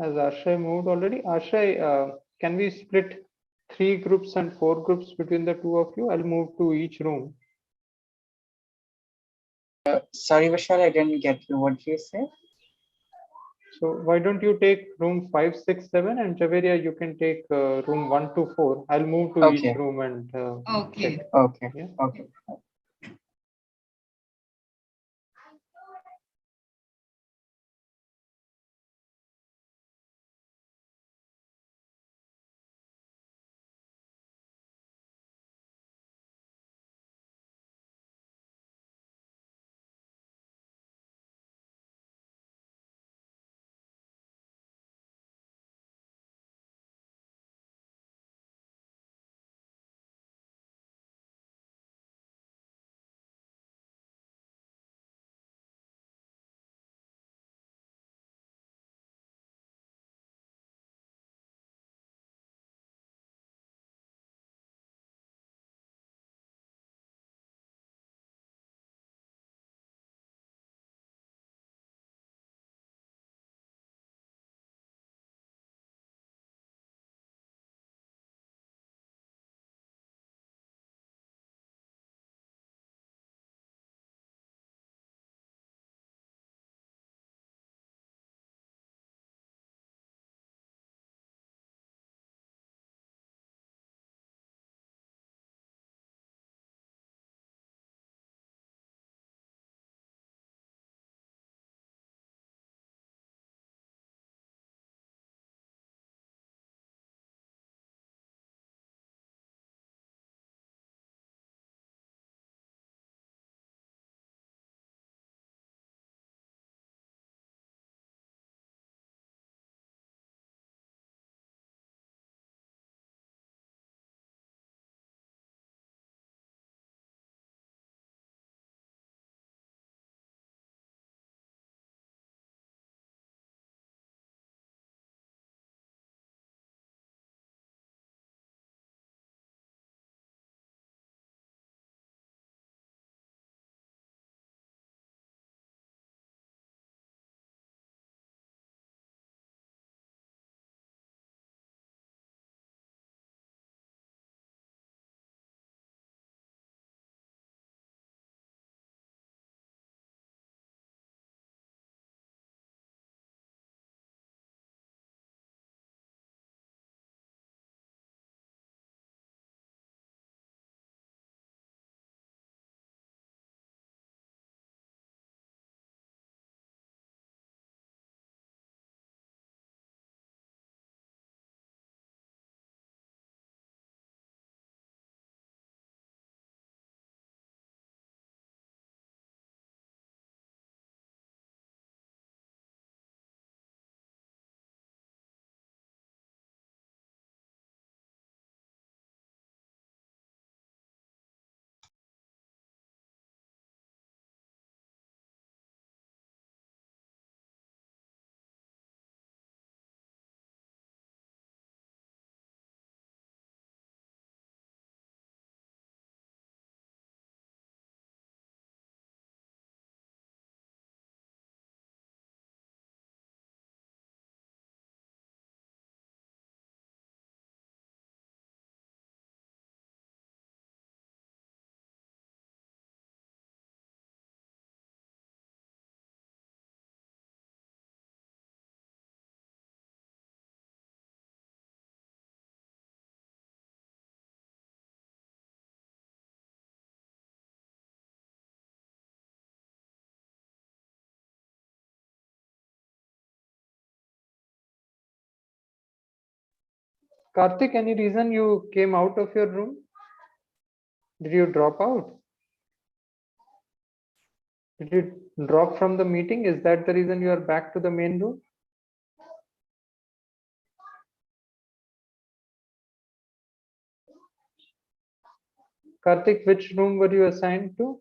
Has Ashay moved already? Ashay, can we split 3 groups and 4 groups between the two of you? I'll move to each room. Sorry, Vishal, I didn't get you. What did you say? So why don't you take room 5, 6, 7, and Javeria, you can take room 1 to 4. I'll move to each Okay. room and Okay. check. Okay. Yeah. Okay. Karthik, any reason you came out of your room? Did you drop out? Did you drop from the meeting? Is that the reason you are back to the main room? Karthik, which room were you assigned to?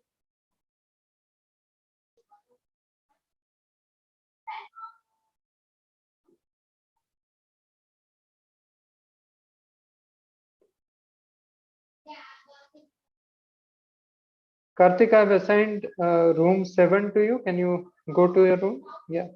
Karthik, I've assigned room 7 to you. Can you go to your room? Yeah.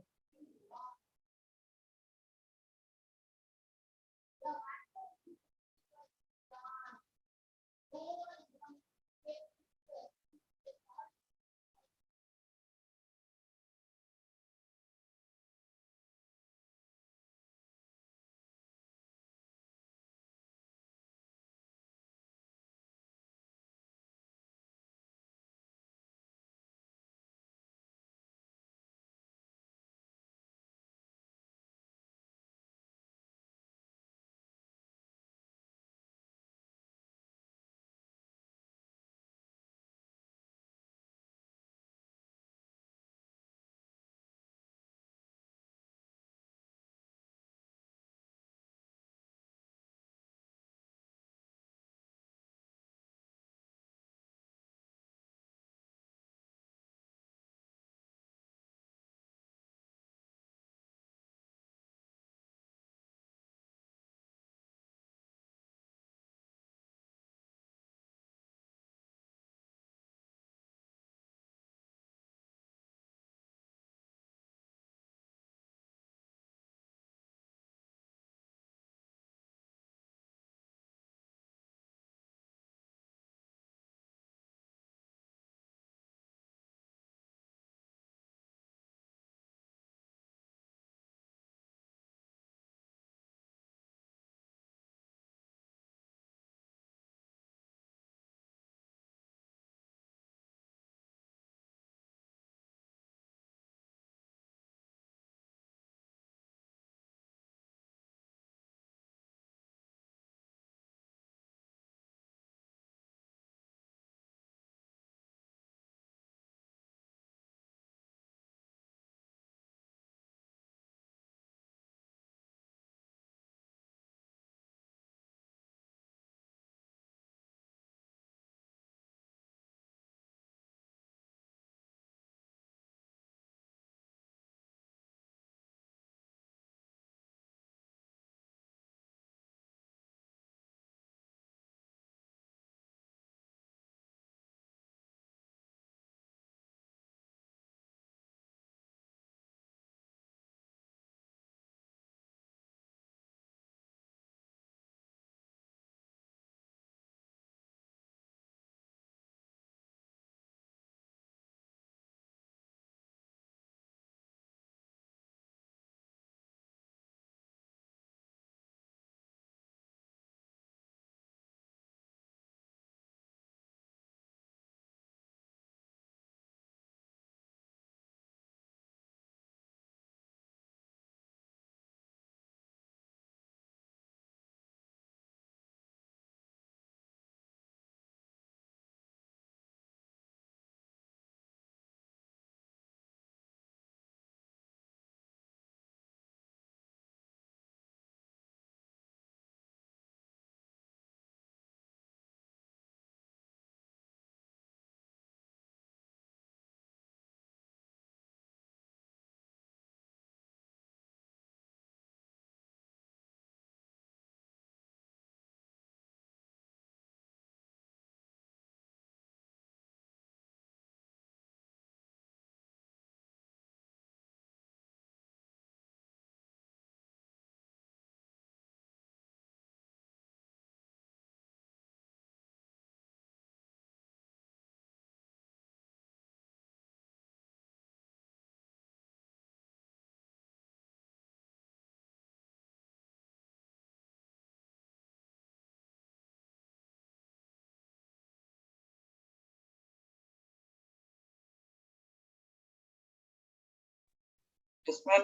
Just one,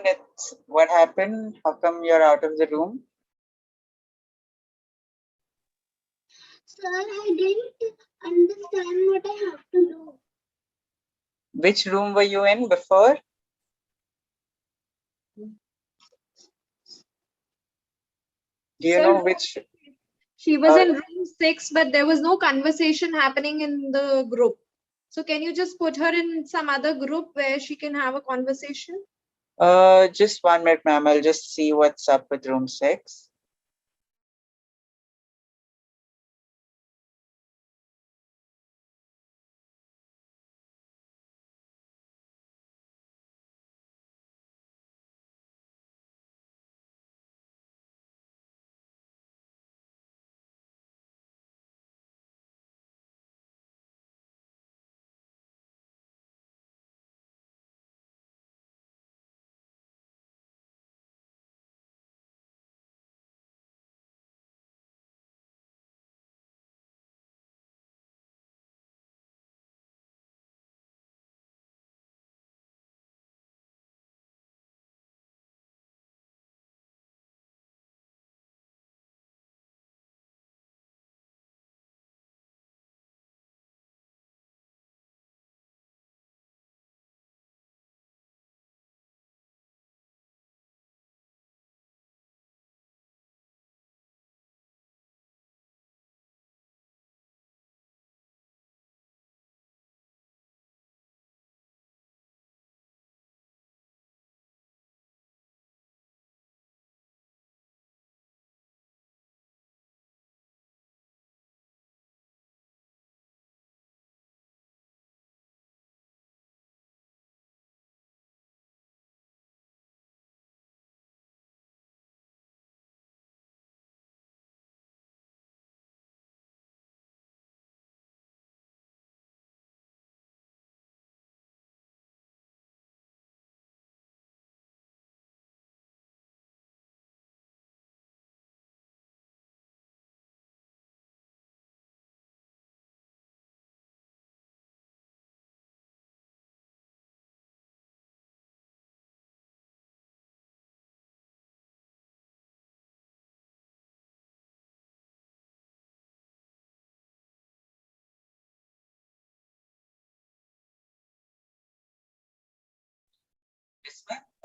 what happened? How come you're out of the room? Sir, I didn't understand what I have to do. Which room were you in before? Do you know which? She was in room 6, but there was no conversation happening in the group. So can you just put her in some other group where she can have a conversation? Just 1 minute, ma'am. I'll just see what's up with room 6.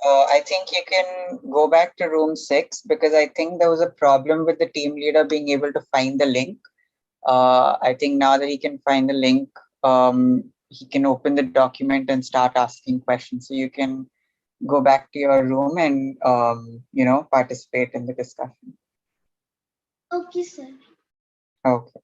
I think you can go back to room 6 because I think there was a problem with the team leader being able to find the link. I think now that he can find the link, he can open the document and start asking questions. So you can go back to your room and participate in the discussion. Okay, sir. Okay.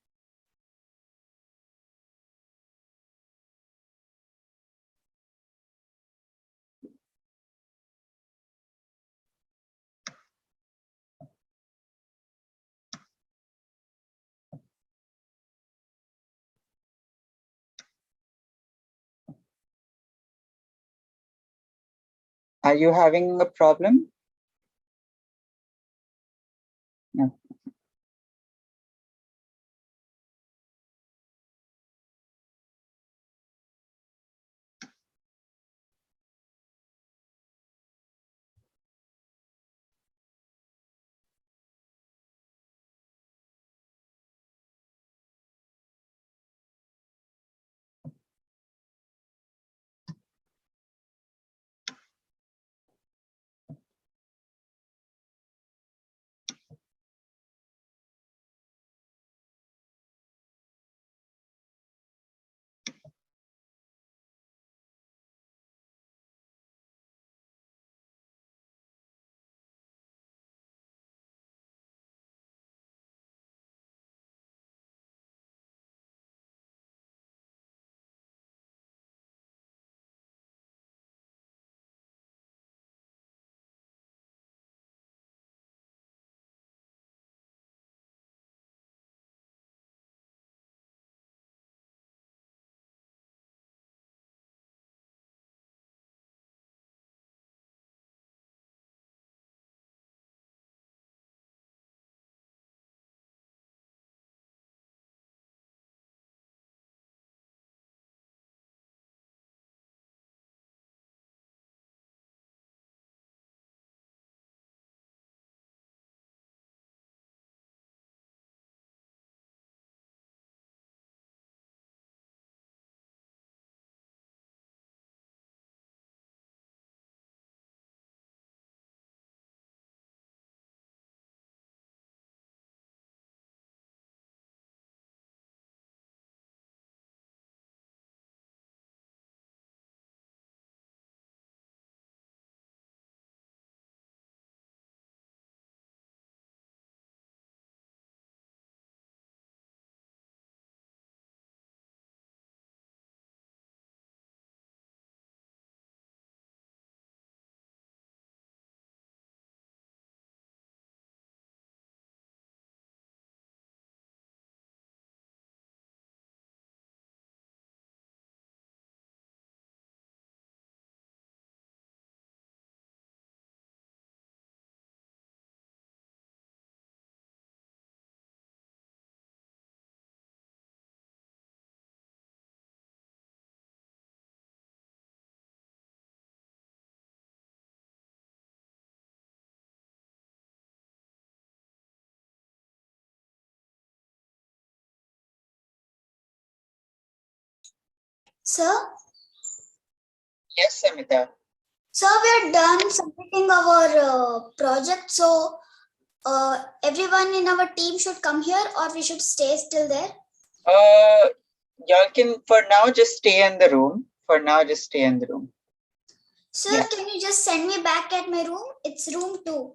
Are you having a problem? No. Sir, Yes, Amita. sir, we are done submitting our project. So everyone in our team should come here, or we should stay still there. Y'all can for now just stay in the room. For now, just stay in the room. Sir, Yeah. can you just send me back at my room? It's room 2.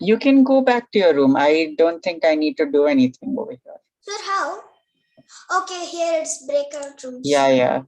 You can go back to your room. I don't think I need to do anything over here. Sir, how? Okay, here it's breakout rooms. Yeah.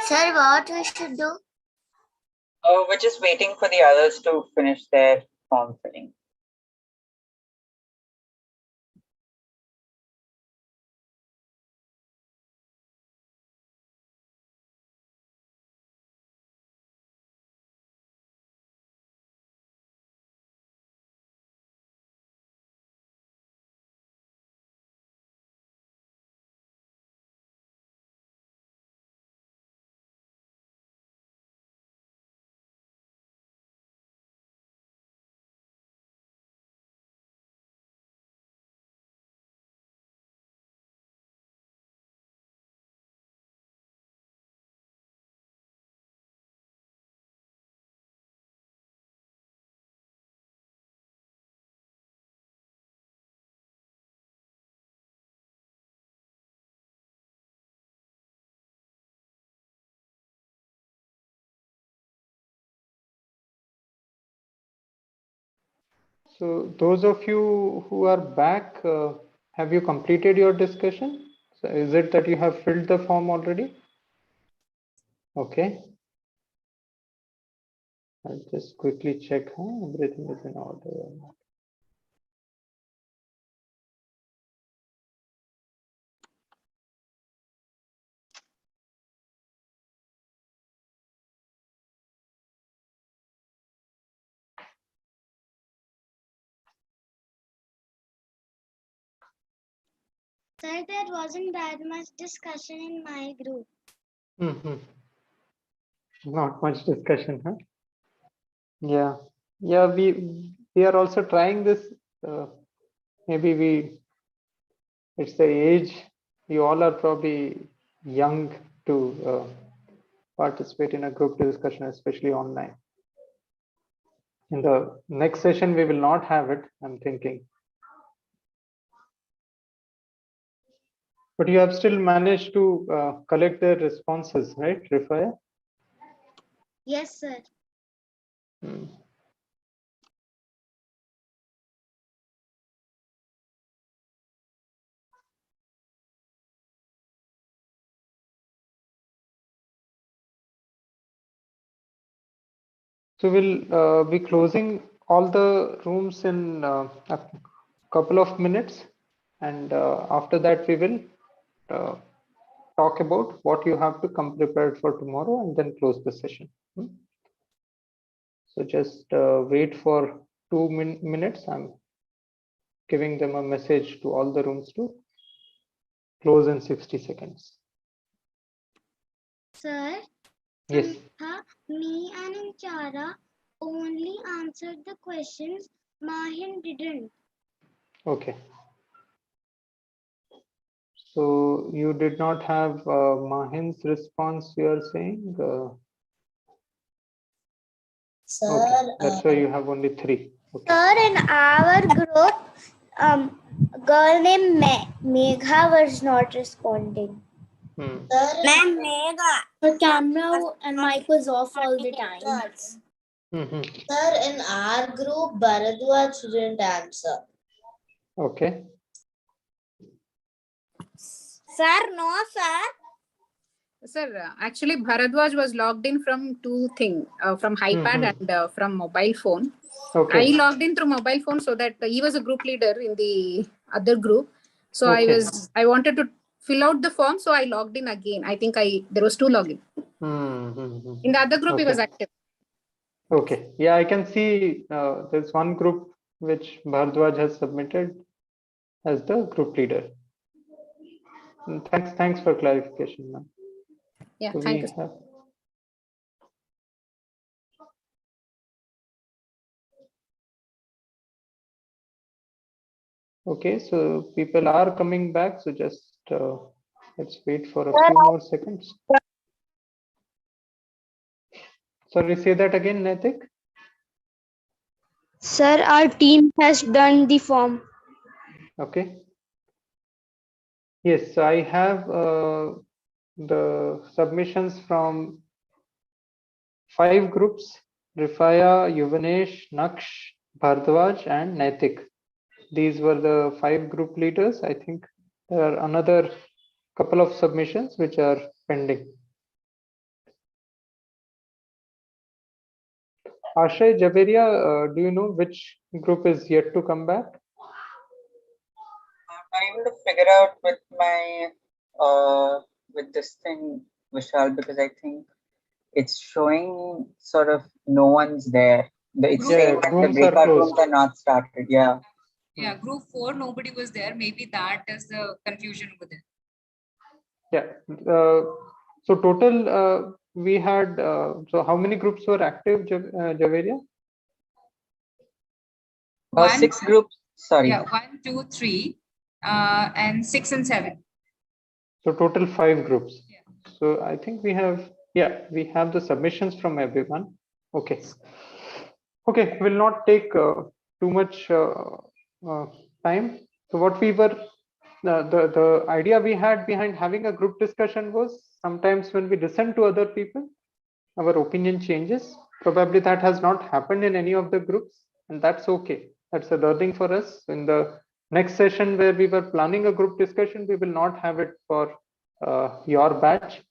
Sir, what we should do? We're just waiting for the others to finish their form filling. So those of you who are back, have you completed your discussion? So is it that you have filled the form already? Okay. I'll just quickly check everything is in order or not. Sir, there wasn't that much discussion in my group. Not much discussion, huh? Yeah. Yeah, we are also trying this. Maybe it's the age. You all are probably young to participate in a group discussion, especially online. In the next session, we will not have it, I'm thinking. But you have still managed to collect their responses, right, Rifaya? Yes, sir. So we'll be closing all the rooms in a couple of minutes, and after that we will talk about what you have to come prepared for tomorrow, and then close the session. So just wait for 2 minutes. I'm giving them a message to all the rooms to close in 60 seconds. Sir, Yes. me and Inchara only answered the questions. Mahin didn't. Okay. So you did not have Mahin's response, you are saying? Sir, okay. That's why you have only 3. Okay. Sir, in our group, girl named Megha was not responding. Ma'am, Her camera and mic was off all the time. Sir, in our group, Bharadwaj didn't answer. Okay. Sir, no, sir. Sir, actually Bharadwaj was logged in from two things, from iPad and from mobile phone. Okay. I logged in through mobile phone so that he was a group leader in the other group. So Okay. I wanted to fill out the form, so I logged in again. I think there was 2 login. In the other group, he was active. Okay. Yeah, I can see there's one group which Bharadwaj has submitted as the group leader. Thanks for clarification, ma'am. Yeah, So thank you. Okay, so people are coming back. So just let's wait for a few more seconds. Sorry, say that again, Naitik. Sir, our team has done the form. Okay. Yes, so I have the submissions from 5 groups: Rifaya, Yuvanesh, Naksh, Bhardwaj, and Naitik. These were the 5 group leaders. I think there are another couple of submissions which are pending. Ashay, Javeria, do you know which group is yet to come back? I'm able to figure out with my with this thing, Vishal, because I think it's showing sort of no one's there. It's Yeah, saying that the rooms are breakout closed. rooms are not started. Yeah. Yeah, group 4, nobody was there. Maybe that is the confusion with it. Yeah. So total, we had, so how many groups were active, Javeria? One, 6 groups. Sorry. yeah, 1, 2, 3, and 6 and 7. So total 5 groups. Yeah. So I think we have, yeah, we have the submissions from everyone. Okay. Okay, will not take too much time. So what we were, the idea we had behind having a group discussion was sometimes when we listen to other people, our opinion changes. Probably that has not happened in any of the groups, and that's okay. That's a learning for us. In the next session where we were planning a group discussion, we will not have it for your batch.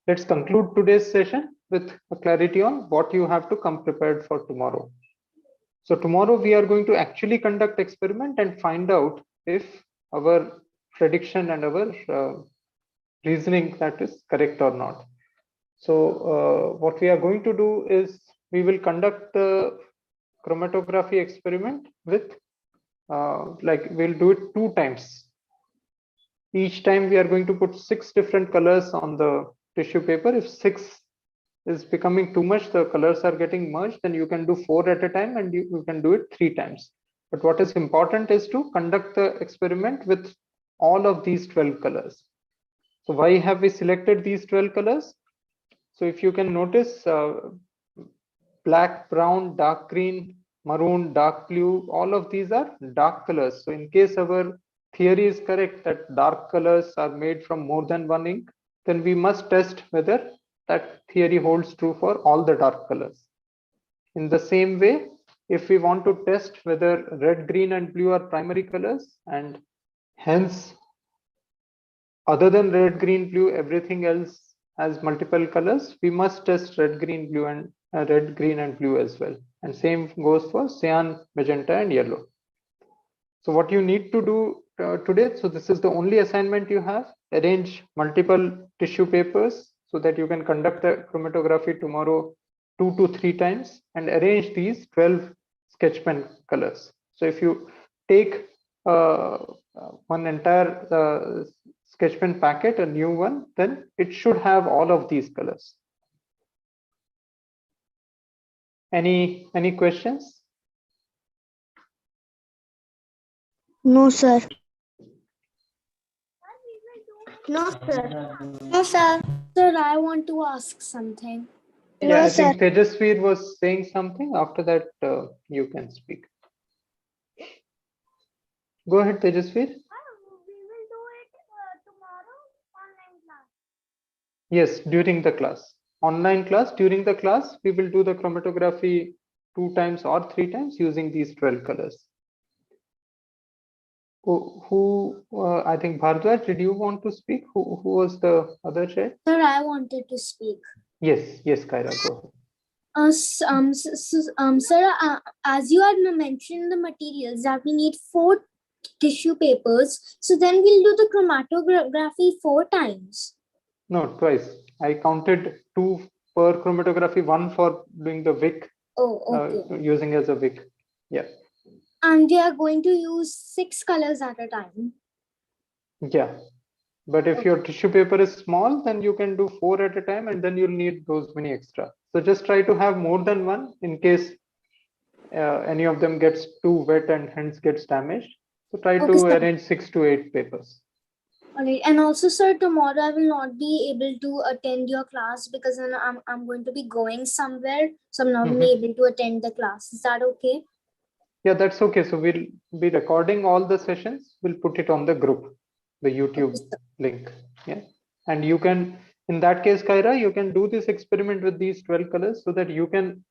Let's conclude today's session with a clarity on what you have to come prepared for tomorrow. So tomorrow we are going to actually conduct experiment and find out if our prediction and our reasoning that is correct or not. So what we are going to do is we will conduct the chromatography experiment with like we'll do it 2 times. Each time we are going to put 6 different colors on the tissue paper. If 6 is becoming too much, the colors are getting merged, then you can do 4 at a time and you can do it 3 times. But what is important is to conduct the experiment with all of these 12 colors. So why have we selected these 12 colors? So if you can notice, black, brown, dark green, maroon, dark blue, all of these are dark colors. So in case our theory is correct that dark colors are made from more than one ink, then we must test whether that theory holds true for all the dark colors. In the same way, if we want to test whether red, green, and blue are primary colors, and hence other than red, green, blue, everything else has multiple colors, we must test red, green, blue, and red, green, and blue as well. And same goes for cyan, magenta, and yellow. So what you need to do today, so this is the only assignment you have, arrange multiple tissue papers so that you can conduct the chromatography tomorrow 2 to 3 times and arrange these 12 sketch pen colors. So if you take one entire sketch pen packet, a new one, then it should have all of these colors. Any questions? No, sir. No, sir. No, sir. Sir, I want to ask something. Yeah, No, I sir. think Tejasveer was saying something. After that, you can speak. Go ahead, Tejasveer. We will do it tomorrow online class. Yes, during the class. Online class, during the class, we will do the chromatography 2 times or 3 times using these 12 colors. I think Bhardwaj, did you want to speak? Who was the other chair? Sir, I wanted to speak. Yes, Kyra, go ahead. Sir, as you had mentioned the materials that we need 4 tissue papers, so then we'll do the chromatography 4 times. No, twice. I counted 2 per chromatography, 1 for doing the wick, Oh, okay. using as a wick. Yeah. And we are going to use 6 colors at a time. Yeah. But if your tissue paper is small, then you can do 4 at a time and then you'll need those many extra. So just try to have more than one in case any of them gets too wet and hence gets damaged. So try to arrange 6 to 8 papers. Alright, and also, sir, tomorrow I will not be able to attend your class because then I'm going to be going somewhere, so I'm not going to be able to attend the class. Is that okay? Yeah, that's okay. So we'll be recording all the sessions. We'll put it on the group, the YouTube link. Yeah, and you can, in that case, Kyra, you can do this experiment with these 12 colors so that you can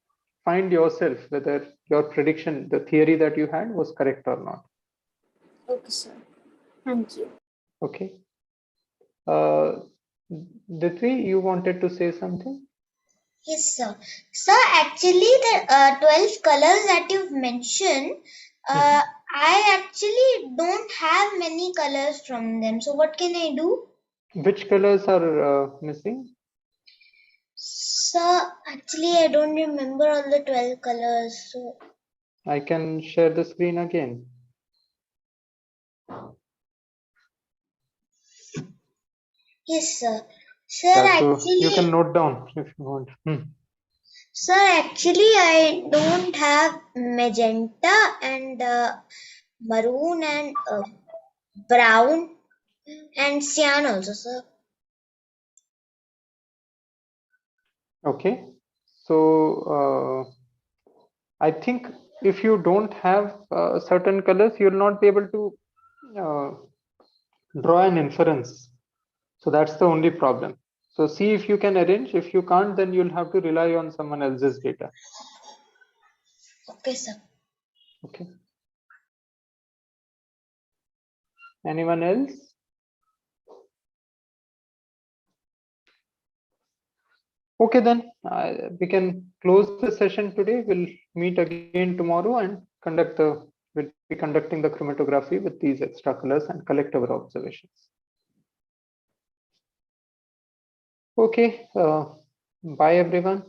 find yourself whether your prediction, the theory that you had, was correct or not. Okay, sir. Thank you. Okay. Ditvi, you wanted to say something? Yes, sir. Sir, actually, the 12 colors that you've mentioned, I actually don't have many colors from them. So, what can I do? Which colors are missing? Sir, actually, I don't remember all the 12 colors. So, I can share the screen again. yes, sir. Sir, Yeah, so you actually, can note down if you want. sir, actually, I don't have magenta and maroon and brown and cyan also, sir. Okay, so I think if you don't have certain colors, you'll not be able to draw an inference. So that's the only problem. So see if you can arrange. If you can't, then you'll have to rely on someone else's data. Okay, sir. Okay. Anyone else? Okay, then we can close the session today. We'll meet again tomorrow and we'll be conducting the chromatography with these extra colors and collect our observations. Okay, bye everyone.